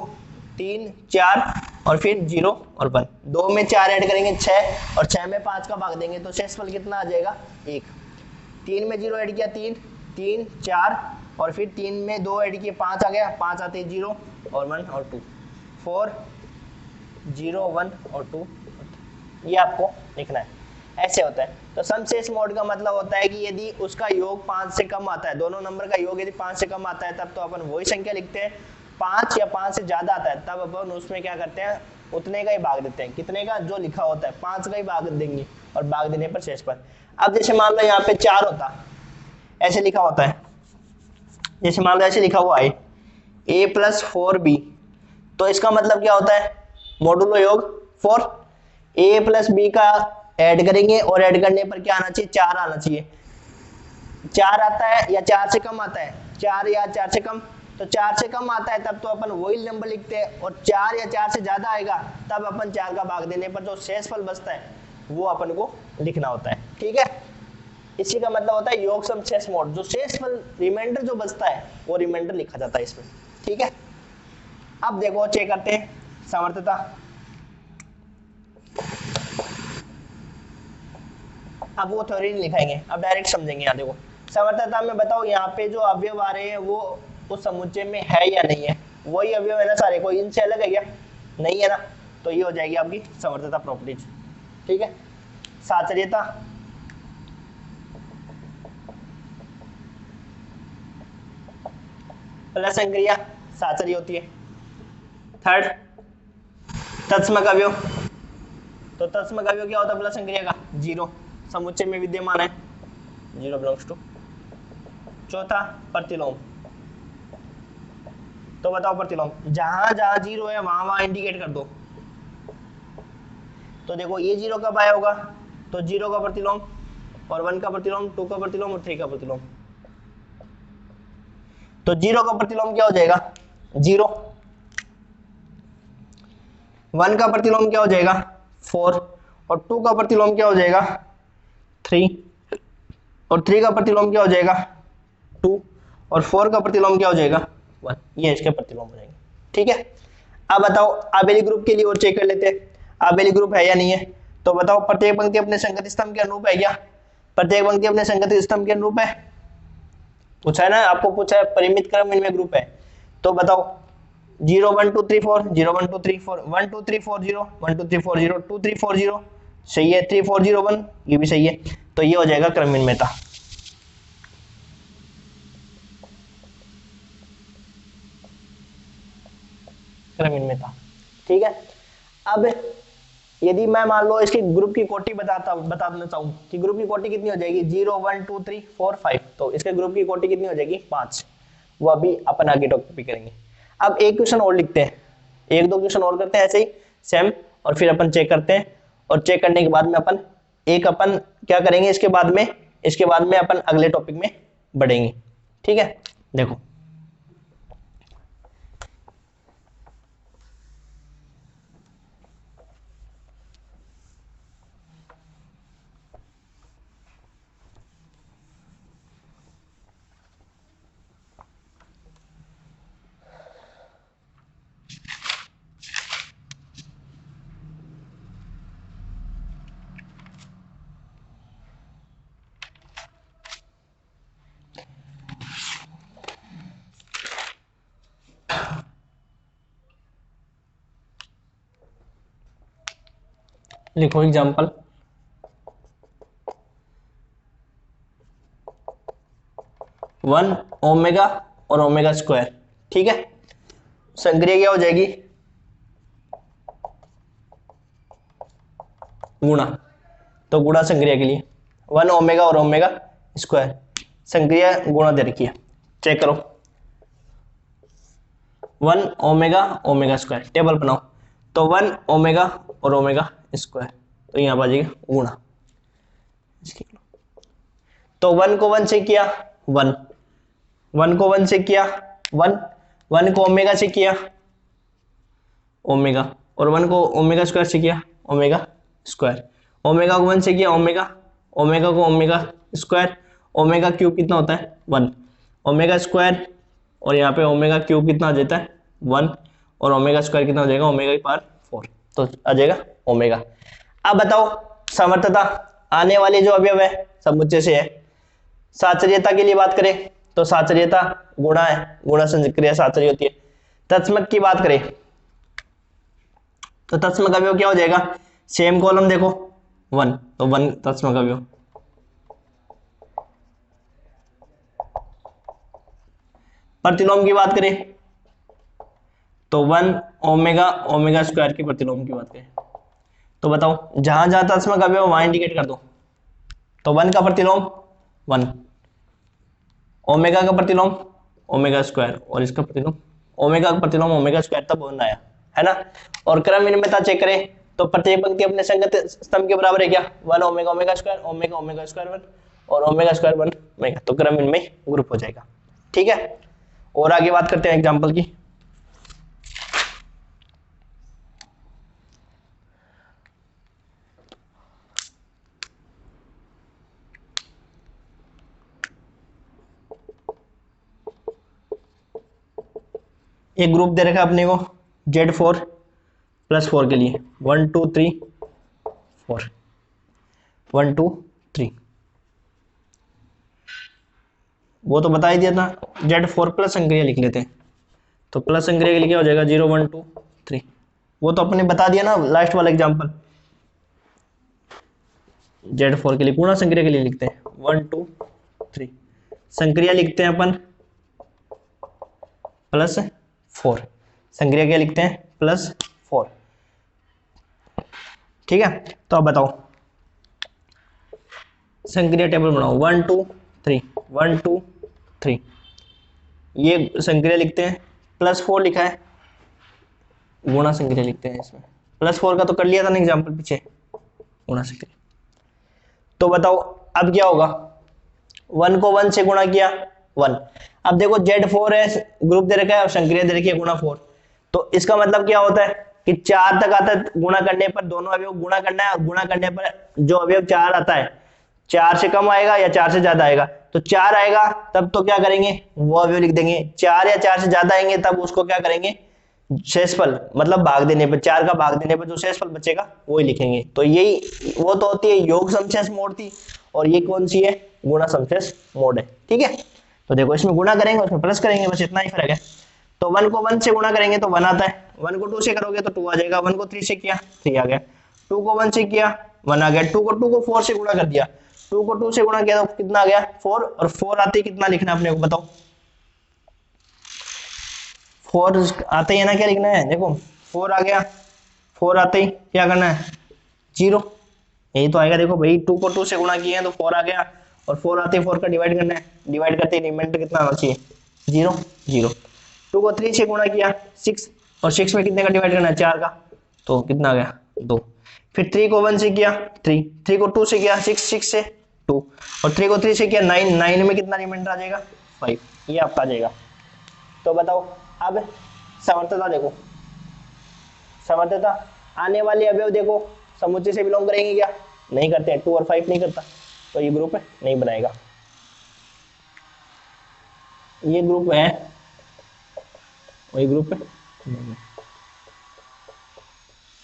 3 4, और फिर 0 और 1। 2 में 4 ऐड करेंगे 6, और 6 में 5 का भाग देंगे तो शेषफल कितना आ जाएगा 1। 3 में 0 ऐड किया 3 3 4, और फिर 3 में 2 ऐड किए 5 आ गया, 5 आते 0 और 1 और 2, 4 0 1 और 2, ये आपको लिखना है। ऐसे होता है। तो समशेष मोड का मतलब होता है कि यदि उसका योग 5 से कम आता है, दोनों नंबर का योग यदि 5 से कम आता है तब तो अपन वही संख्या लिखते हैं। 5 या 5 से ज्यादा आता है तब अपन उसमें क्या करते हैं, उतने का ही भाग देते हैं। कितने का, जो लिखा होता है 5 का ही भाग देंगे, और भाग देने पर शेषफल। अब जैसे मान लो यहाँ पे 4 होता, ऐसे लिखा होता है, जैसे मान लो ऐसे लिखा हुआ है a+4b, तो इसका मतलब क्या होता है, मोडुलो योग 4। ए प्लस बी का ऐड करेंगे और ऐड करने पर क्या आना चाहिए, 4 आना चाहिए। 4 आता है या 4 से कम आता है, 4 या 4 से कम, तो 4 से कम आता है तब तो अपन वही नंबर लिखते हैं, और 4 या 4 से ज्यादा आएगा तब अपन 4 का भाग देने पर जो शेषफल बचता है वो अपन को लिखना होता है। ठीक है, इसी का मतलब होता है योग सम शेष मोड, जो शेषफल रिमाइंडर जो बचता है वो रिमाइंडर लिखा जाता है इसमें। ठीक है, अब देखो चेक करते हैं समर्थता। अब वो थ्योरी नहीं लिखाएंगे, अब डायरेक्ट समझेंगे। यहाँ देखो समर्थता में बताओ यहाँ पे जो अवयव आ रहे हैं वो उस समुच्चय में है या नहीं है, वही अवयव है ना सारे, कोई इनसे अलग है क्या, नहीं है ना, तो ये हो जाएगी आपकी समर्थता प्रॉपर्टीज। ठीक है, साचर्यता, प्लस संक्रिया साचर्य होती है। थर्ड तत्समक अवयव, तो तत्समक अवयव क्या होता है प्लस संक्रिया का, 0 समुच्चय में विद्यमान है, 0 बिलोंग्स टू। चौथा प्रतिलोम, तो बताओ प्रतिलोम, जहां जहां 0 है वहां वहां इंडिकेट कर दो। तो देखो ये 0 कब आया होगा, तो 0 का प्रतिलोम और 1 का प्रतिलोम, 2 का प्रतिलोम और 3 का प्रतिलोम। तो 0 का प्रतिलोम क्या हो जाएगा, 0। 1 का प्रतिलोम क्या हो जाएगा, 4, और 2 का प्रतिलोम क्या हो जाएगा, 3, और 3 का प्रतिलोम क्या हो जाएगा, 2, और 4 का प्रतिलोम क्या हो जाएगा, 1। ये इसके प्रतिलोम हो जाएंगे। ठीक है, अब बताओ आबेली ग्रुप के लिए और चेक कर लेते हैं, आबेली ग्रुप है या नहीं है। तो बताओ प्रत्येक पंक्ति अपने संगत स्तंभ के अनुरूप है क्या, प्रत्येक पंक्ति अपने संगत स्तंभ के अनुरूप है, पूछा है ना आपको, पूछा है परिमित क्रम इनमें ग्रुप है। तो बताओ 0 1 2 3 4, 0 1 2 3 4, 1 2 3 4 0, 1 2 3 4 0, 2 3 4 0, सही है, 3 4 0 1, ये भी सही है। तो ये हो जाएगा क्रमइनमेता। क्रमइनमेता। ठीक है, अब यदि मैं मान लो इसकी ग्रुप की कोटि बता देना चाहूँ कि ग्रुप की कोटि कितनी हो जाएगी, 0 1 2 3 4 5, तो इसके ग्रुप की कोटि कितनी हो जाएगी, 5। वो अभी अपन आगे टॉपिक करेंगे। अब एक क्वेश्चन और लिखते हैं, एक दो क्वेश्चन और करते हैं ऐसे ही सेम, और फिर अपन चेक करते हैं, और चेक करने के बाद में अपन क्या करेंगे, इसके बाद में अपन अगले टॉपिक में बढ़ेंगे। ठीक है, देखो लिखो एग्जांपल, वन ओमेगा और ओमेगा स्क्वायर। ठीक है, संक्रिया क्या हो जाएगी, गुणा, तो गुणा संक्रिया के लिए 1 ओमेगा और ओमेगा स्क्वायर, संक्रिया गुणा दे रखी है, चेक करो 1 ओमेगा ओमेगा स्क्वायर, टेबल बनाओ, तो 1 ओमेगा और ओमेगा स्क्वायर, तो यहां पर आ जाएगा गुणा। तो 1 को 1 से किया 1, 1 को 1 से किया 1, 1 को ओमेगा से किया ओमेगा, और 1 को ओमेगा स्क्वायर से किया ओमेगा स्क्वायर, ओमेगा को 1 से किया ओमेगा, ओमेगा को ओमेगा स्क्वायर, ओमेगा क्यूब कितना होता है 1, ओमेगा स्क्वायर, और यहाँ पे ओमेगा क्यूब कितना आ जाता है 1, और ओमेगा स्क्वायर कितना हो जाएगा ओमेगा की पावर 4, तो आ जाएगा ओमेगा। अब बताओ समर्थता, आने वाले जो अवयव है समुच्चय से है। साचर्यता के लिए बात करें तो साचर्यता गुणा है, गुणा संक्रिया साचर्य होती है। तत्समक की बात करें तो तत्समक अवयव क्या हो जाएगा, सेम कॉलम देखो 1, तो 1 तत्समक अवयव। प्रतिलोम की बात करें तो 1 ओमेगा ओमेगा स्क्वायर की प्रतिलोम की बात करें तो बताओ जहां जहां तत्समक अवयव वहां इंडिकेट कर दो। तो 1 का प्रतिलोम 1, ओमेगा का प्रतिलोम ओमेगा स्क्वायर, और इसका प्रतिलोम ओमेगा का प्रतिलोम ओमेगा स्क्वायर, तब 1 आया है ना। और क्रमइनमेता चेक करें तो प्रत्येक पंक्ति अपने संगत स्तंभ के बराबर है क्या, 1 omega omega square omega omega square 1 और ओमेगा स्क्वायर 1 ओमेगा, तो क्रम इनमें ग्रुप हो जाएगा। ठीक है, और आगे बात करते हैं एग्जांपल की। एक ग्रुप दे रखा है अपने को Z4 प्लस 4 के लिए 1 2 3 4 1 2 3, वो तो बता ही दिया था। Z4 प्लस संक्रिया लिख लेते हैं, तो प्लस संक्रिया के लिए क्या हो जाएगा 0 1 2 3, वो तो अपने बता दिया ना लास्ट वाला एग्जांपल। Z4 के लिए पूर्ण संक्रिया के लिए लिखते हैं 1 2 3, संक्रिया लिखते हैं अपन प्लस 4, संक्रिया क्या लिखते हैं प्लस 4। ठीक है, तो अब बताओ संक्रिया टेबल बनाओ 1 2 3 1 2 3, ये संक्रिया लिखते हैं, प्लस 4 लिखा है, गुणा संक्रिया लिखते हैं इसमें, प्लस 4 का तो कर लिया था ना एग्जांपल पीछे, गुणा संक्रिया। तो बताओ अब क्या होगा, 1 को 1 से गुणा किया 1, अब देखो Z4 है, ग्रुप दे रखा है और संक्रिया दे रखी है गुणा 4, तो इसका मतलब क्या होता है कि 4 तक आता है, गुणा करने पर दोनों अवयव गुणा करना है, और गुणा करने पर जो अवयव 4 आता है 4 से कम आएगा या 4 से ज्यादा आएगा, तो 4 आएगा तब तो क्या करेंगे वो अवयव लिख देंगे, 4 या 4 से ज्यादा आएंगे तब उसको क्या करेंगे शेषफल, मतलब भाग देने पर, 4 का भाग देने पर जो शेषफल बचेगा वो ही लिखेंगे। तो यही वो तो होती है योग समशेष मोड थी, और ये कौन सी है गुणा समशेष मोड है। ठीक है, तो देखो इसमें गुणा करेंगे उसमें प्लस करेंगे, बस इतना ही फर्क है। तो 1 को 1 से गुणा करेंगे तो 1 आता है, 1 को 2 से करोगे तो 2 आ जाएगा, 1 को 3 से किया 3 आ गया, 2 को 1 से किया 1 आ गया, 2 को 4 से गुणा कर दिया, 2 को 2 से गुणा किया तो कितना आ गया 4, और 4 आते ही कितना लिखना है अपने को बताओ, 4 आते ही ना क्या लिखना है, देखो 4 आ गया, 4 आते ही क्या करना है 0, यही तो आएगा। देखो भाई 2 को 2 से गुणा किए हैं तो 4 आ गया, और 4 आते ही 4 का डिवाइड करना है, डिवाइड करते ही रिमाइंडर कितना आना चाहिए 0 0। 2 को 3 से गुणा किया 6, और 6 में कितने का डिवाइड करना है 4 का, तो कितना आ गया 2। फिर 3 को 1 से किया 3, 3 को 2 से किया 6, 6 से 2, और 3 को 3 से किया 9, 9 में कितना रिमाइंडर आ जाएगा 5, ये आपका आ जाएगा। तो बताओ अब समर्थता देखो, समर्थता आने वाले अवयव देखो समुच्चय से बिलोंग करेंगे क्या, नहीं करते हैं, 2 और 5 नहीं करता, तो ये ग्रुप नहीं बनाएगा, ये ग्रुप है वही ग्रुप नहीं।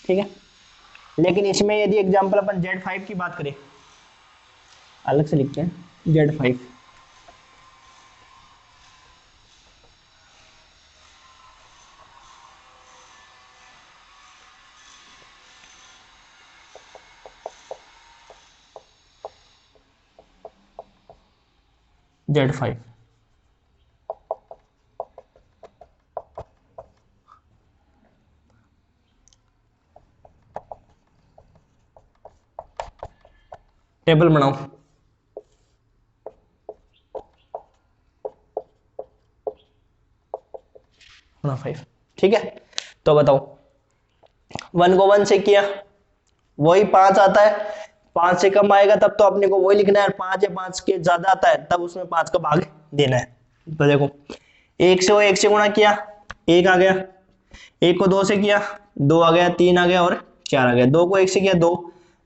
ठीक है, लेकिन इसमें यदि एग्जांपल अपन Z5 की बात करें, अलग से लिखते हैं Z5, Z5 टेबल बनाओ, गुणा 5। ठीक है, तो बताओ 1 को 1 से किया वही 5 आता है, 5 से कम आएगा तब तो अपने को वही लिखना है, 5 या 5 के ज्यादा आता है तब उसमें 5 का भाग देना है। तो देखो 1 से गुणा किया 1 आ गया, 1 को 2 से किया 2 आ गया, 3 आ गया और 4 आ गया, 2 को 1 से किया 2,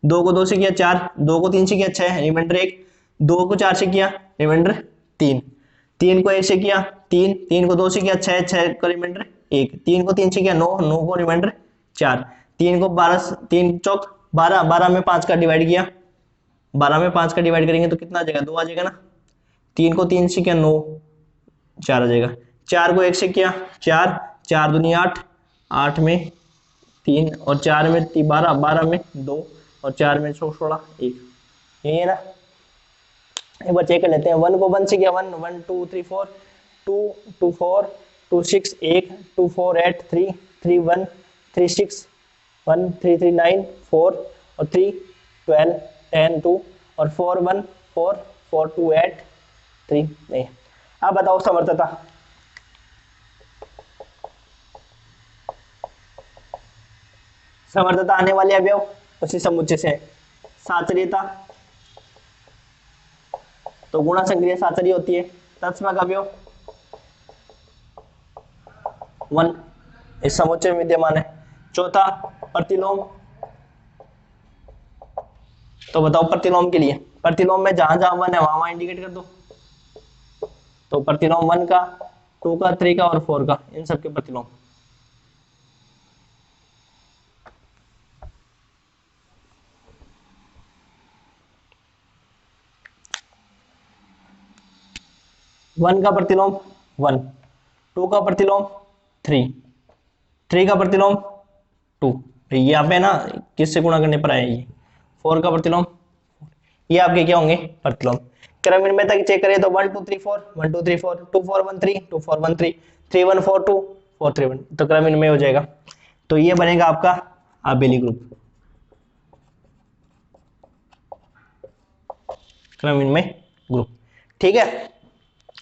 2 को 2 से किया 4, 2 को 3 से किया 6 रिमाइंडर 1, 2 को 4 से किया रिमाइंडर 3, 3 को 1 से किया 3, 3 को 2 से किया 6, 6 का रिमाइंडर 1, 3 को 3 से किया 9, 9 को रिमाइंडर 4, 3 को 12, 3 चौक 12, 12 में 5 का डिवाइड किया, 12 में 5 का डिवाइड करेंगे तो कितना आ जाएगा 2 आ जाएगा ना, 3 को 3 से किया 9, 4 आ जाएगा, 4 को 1 से किया 4, 4 दूनी 8, 8 में 3 और 4 में 12, 12 में 2 और 4 में 16 1, यही है ना। एक बार चेक कर लेते हैं, 1 को 1 से किया 1, 1 2 3 4, 2 2 4 2 6 1, 2 4 8 3 3 1 3 6 1 3 3 9 4 और 3 12 10 2 और 4 1 4 4 2 8 3 नहीं। अब बताओ समर्थता, समर्थता आने वाले अवयव उसी समुच्चय से। साचर्यता तो गुणा संक्रिया साचर्य होती है। तत्समक अवयव 1 इस समुच्चय में विद्यमान है। चौथा प्रतिलोम, तो बताओ प्रतिलोम के लिए, प्रतिलोम में जहां जहां 1 है वहां वहां इंडिकेट कर दो। तो प्रतिलोम 1 का, 2 का, 3 का और 4 का, इन सब के प्रतिलोम। वन का प्रतिलोम 1, 2 का प्रतिलोम 3, 3 का प्रतिलोम 2, ये यहाँ पे ना किससे गुणा करने पर आया ये। 4 का प्रतिलोम, ये आपके क्या होंगे प्रतिलोम। क्रम इनमें तक चेक करें तो 1 2 3 4, 1 2 3 4, 2 4 1 3, 2 4 1 3, 3 1 4 2, 4 3 1, तो क्रम इनमें हो जाएगा। तो ये बनेगा आपका आबेली ग्रुप, क्रम इनमें ग्रुप। ठीक है,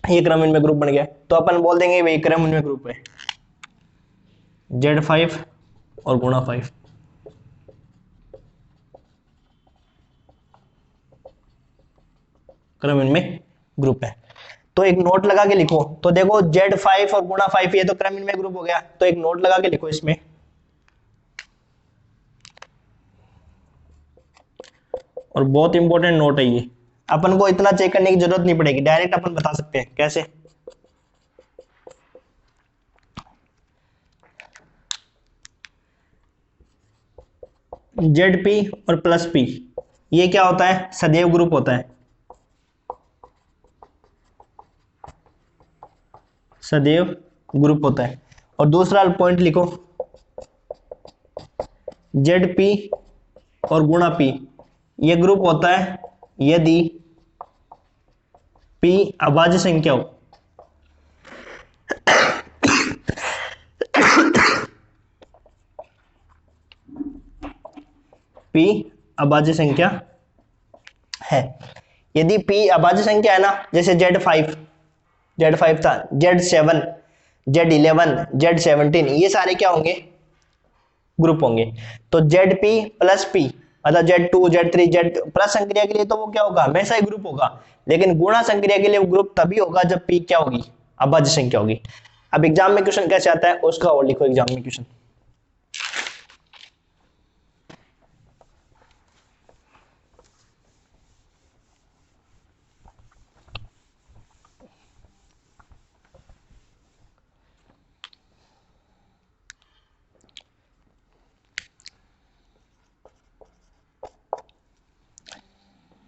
ये क्रम इनमें ग्रुप बन गया। तो अपन बोल देंगे भाई क्रम इनमें ग्रुप है Z5 और गुणा 5। क्रम इनमें ग्रुप है। तो एक नोट लगा के लिखो, तो देखो Z5 और गुणा 5 ये तो क्रम इनमें ग्रुप हो गया, तो एक नोट लगा के लिखो इसमें। और बहुत इंपॉर्टेंट नोट है ये, अपन को इतना चेक करने की जरूरत नहीं पड़ेगी, डायरेक्ट अपन बता सकते हैं। कैसे? ZP और प्लस P ये क्या होता है, सदैव ग्रुप होता है, सदैव ग्रुप होता है। और दूसरा पॉइंट लिखो, ZP और गुणा P ये ग्रुप होता है यदि P अभाज्य संख्या हो। P अभाज्य संख्या है। यदि P अभाज्य संख्या है ना, जैसे Z5 था, Z7, Z11, Z17 ये सारे क्या होंगे, ग्रुप होंगे। तो ZP प्लस P मतलब Z2, Z3, Z प्लस संक्रिया के लिए तो वो क्या होगा, हमेशा ही ग्रुप होगा। लेकिन गुणा संक्रिया के लिए वो ग्रुप तभी होगा जब P क्या होगी, अभाज्य संख्या होगी। अब एग्जाम में क्वेश्चन कैसे आता है उसका और लिखो एग्जाम में क्वेश्चन।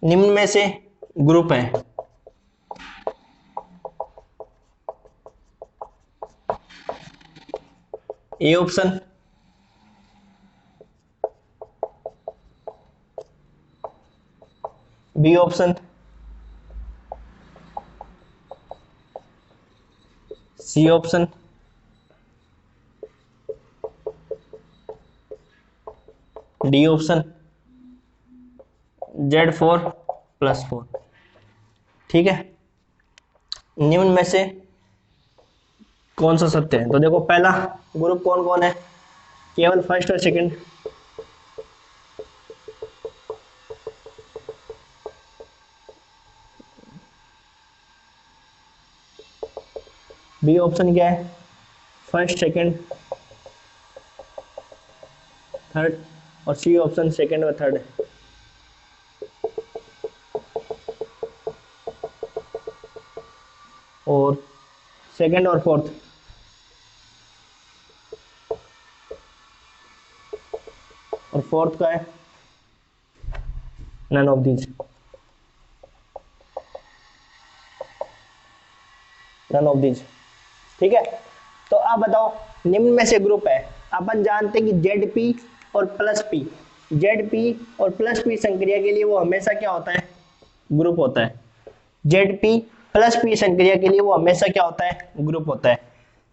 निम्न में से ग्रुप है A option, B option, C option, D option, Z4 plus 4। ठीक है, निम्न में से कौन सा सत्य है। तो देखो पहला ग्रुप कौन कौन है, केवल फर्स्ट और सेकंड। बी ऑप्शन क्या है, फर्स्ट सेकंड थर्ड, और सी ऑप्शन सेकंड और थर्ड। और सेकंड और फोर्थ, और फोर्थ का है none of these, none of these. ठीक है, तो अब बताओ निम्न में से ग्रुप है, अपन जानते हैं कि ZP और प्लस P, ZP और प्लस P संक्रिया के लिए वो हमेशा क्या होता है, ग्रुप होता है। ZP प्लस P संक्रिया के लिए वो हमेशा क्या होता है, ग्रुप होता है।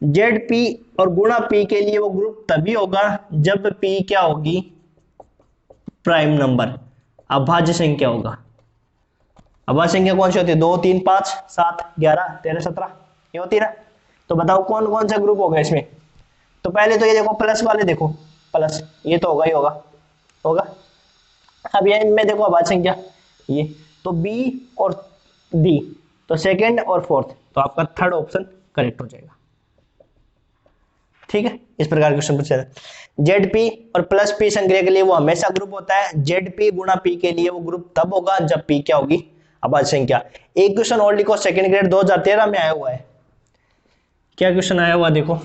ZP और गुणा P के लिए वो ग्रुप तभी होगा जब P क्या होगी, प्राइम नंबर, अभाज्य संख्या होगा। अभाज्य संख्या कौन सी होती है, 2 3 5 7 11 13 17 ये होती है ना। तो बताओ कौन कौन सा ग्रुप होगा इसमें। तो पहले तो ये देखो प्लस वाले देखो, प्लस, ये तो होगा ही होगा, होगा। अब ये इनमें देखो अभाज्य संख्या ये, तो बी और डी, तो सेकंड और फोर्थ, तो आपका थर्ड ऑप्शन करेक्ट हो जाएगा। ठीक है, इस प्रकार क्वेश्चन पूछा है। जेड पी और प्लस पी संक्रिया के लिए वो हमेशा ग्रुप होता है, जेड पी गुणा पी के लिए वो ग्रुप तब होगा जब पी क्या होगी, अभाज्य संख्या। एक क्वेश्चन और लिखो, सेकंड ग्रेड 2013 में आया हुआ है। क्या क्वेश्चन आया हुआ देखो,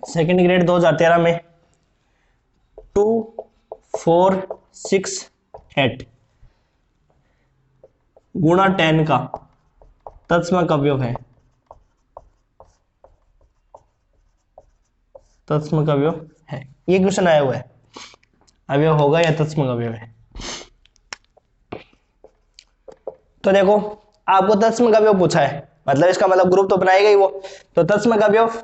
सेकेंड ग्रेड 2013 में 2 4 6 8 गुणा 10 का तत्समक अवयव है, तत्समक अवयव है, ये क्वेश्चन आया हुआ है, अवयव होगा या तत्समक अवयव है। तो देखो आपको तत्समक अवयव पूछा है, मतलब इसका मतलब ग्रुप तो बनाएगा ही वो, तो तत्समक अवयव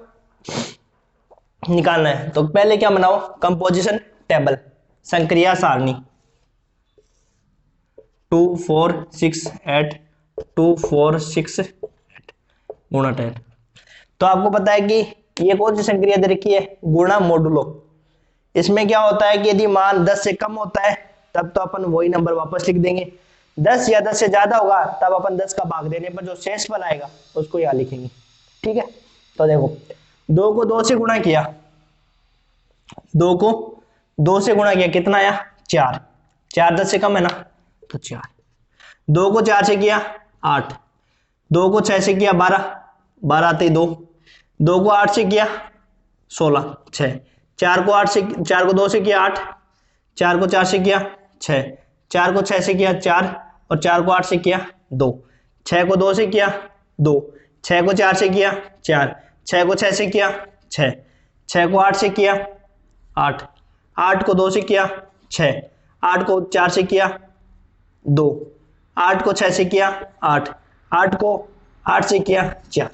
निकालना है। तो पहले क्या बनाओ, कंपोजिशन टेबल, संक्रिया सारणी 2 4 6 8 2 4 6 8 गुणा 10। तो आपको पता है कि ये कौन सी संक्रिया दे रखी है, गुणा मोडुलो। इसमें क्या होता है कि यदि मान 10 से कम होता है तब तो अपन वही नंबर वापस लिख देंगे, 10 या 10 से ज्यादा होगा तब अपन 10 का भाग देने पर जो शेष फल आएगा उसको यहाँ लिखेंगे। ठीक है, तो देखो 2 को 2 से गुणा किया, 2 को 2 से गुणा किया, कितना आया 4, 4 10 से कम है ना, तो 4। 2 को 4 से किया 8, 2 को 6 से किया 12, 12 आते 2, 2 को 8 से किया 16 6, 4 को 8 से 4 को 2 से किया 8, 4 को 4 से किया 6, 4 को 6 से किया 4 और 4 को 8 से किया 2, 6 को 2 से किया 2, 6 को 4 से किया 4, 6 को 6 से किया 6, 6 को 8 से किया 8, 8 को 2 से किया 6, 8 को 4 से किया 2, 8 को 6 से किया 8, 8 को 8 से किया 4।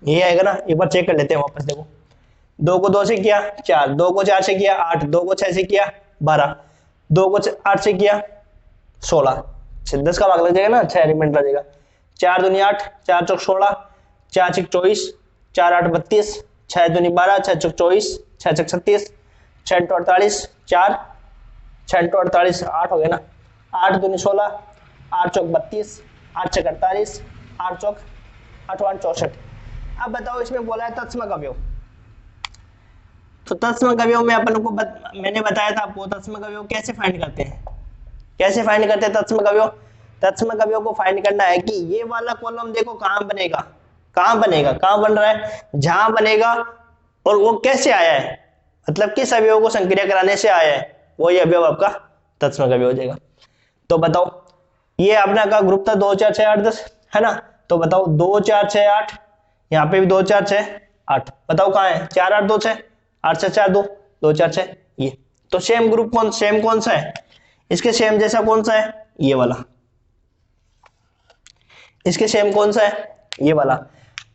ये आएगा ना, एक बार चेक कर लेते हैं वापस। देखो 2 को 2 से किया 4, 2 को 4 से किया 8, 2 को 6 से किया 12, 2 को 8 से किया 16, 10 का भाग लग जाएगा ना, 6 एलिमेंट लग जाएगा, 4 दूनी 8, 4 चौक 16, 4 छक 24, 4 8 32, 6 दूनी 12, 6 चौक 24, 6 छक 36, 6 48, 4 6 48, 8 हो गया ना, 8 दूनी 16, 8 चौक 32, 8 छक 48, 8 चौक 8 64। अब बताओ इसमें बोला है तत्समक अवयव, तो तत्समक अवयव में अपन को मैंने बताया था आपको तत्समक अवयव कैसे फाइंड करते हैं, कैसे फाइंड करते हैं तत्समक अवयव। तत्समक अवयव को फाइंड करना है कि ये वाला कॉलम देखो कहां बनेगा, कहां बनेगा, कहां बन रहा है, जहां बनेगा, और वो कैसे आया है, मतलब किस अवयव को संक्रिया कराने से आया है, वही अवयव आपका तत्समक अवयव हो जाएगा। तो बताओ ये अपना का ग्रुप था 2 4 6 8 10 है ना, तो बताओ 2 4 6 8, यहाँ पे भी 2 4 6 8, बताओ कहाँ है, 4 8 2 6, 8 6 4 2 2 4 6, ये तो सेम ग्रुप सेम कौन सा है, इसके सेम जैसा कौन सा है, ये वाला, इसके सेम कौन सा है, ये वाला।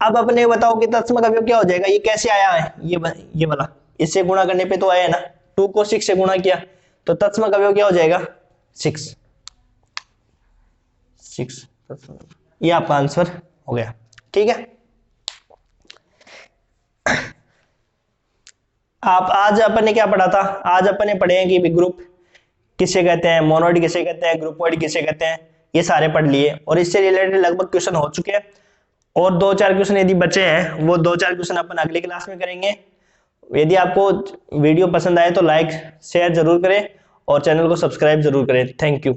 अब अपने बताओ कि तत्समक अवयव क्या हो जाएगा, ये कैसे आया है, ये वाला, इससे गुणा करने पे तो आया है ना, 2 को 6 से गुणा किया तो तत्समक अवयव क्या हो जाएगा 6, ये आपका आंसर हो गया। ठीक है, आप आज अपन ने क्या पढ़ा था, आज अपन ने पढ़े हैं कि ग्रुप किसे कहते हैं, मोनोइड किसे कहते हैं, ग्रुपोइड किसे कहते हैं, ये सारे पढ़ लिए और इससे रिलेटेड लगभग क्वेश्चन हो चुके हैं, और 2 4 क्वेश्चन यदि बचे हैं वो 2 4 क्वेश्चन अपन अगली क्लास में करेंगे। यदि आपको वीडियो पसंद आए तो लाइक शेयर जरूर करें और चैनल को सब्सक्राइब जरूर करें। Thank you.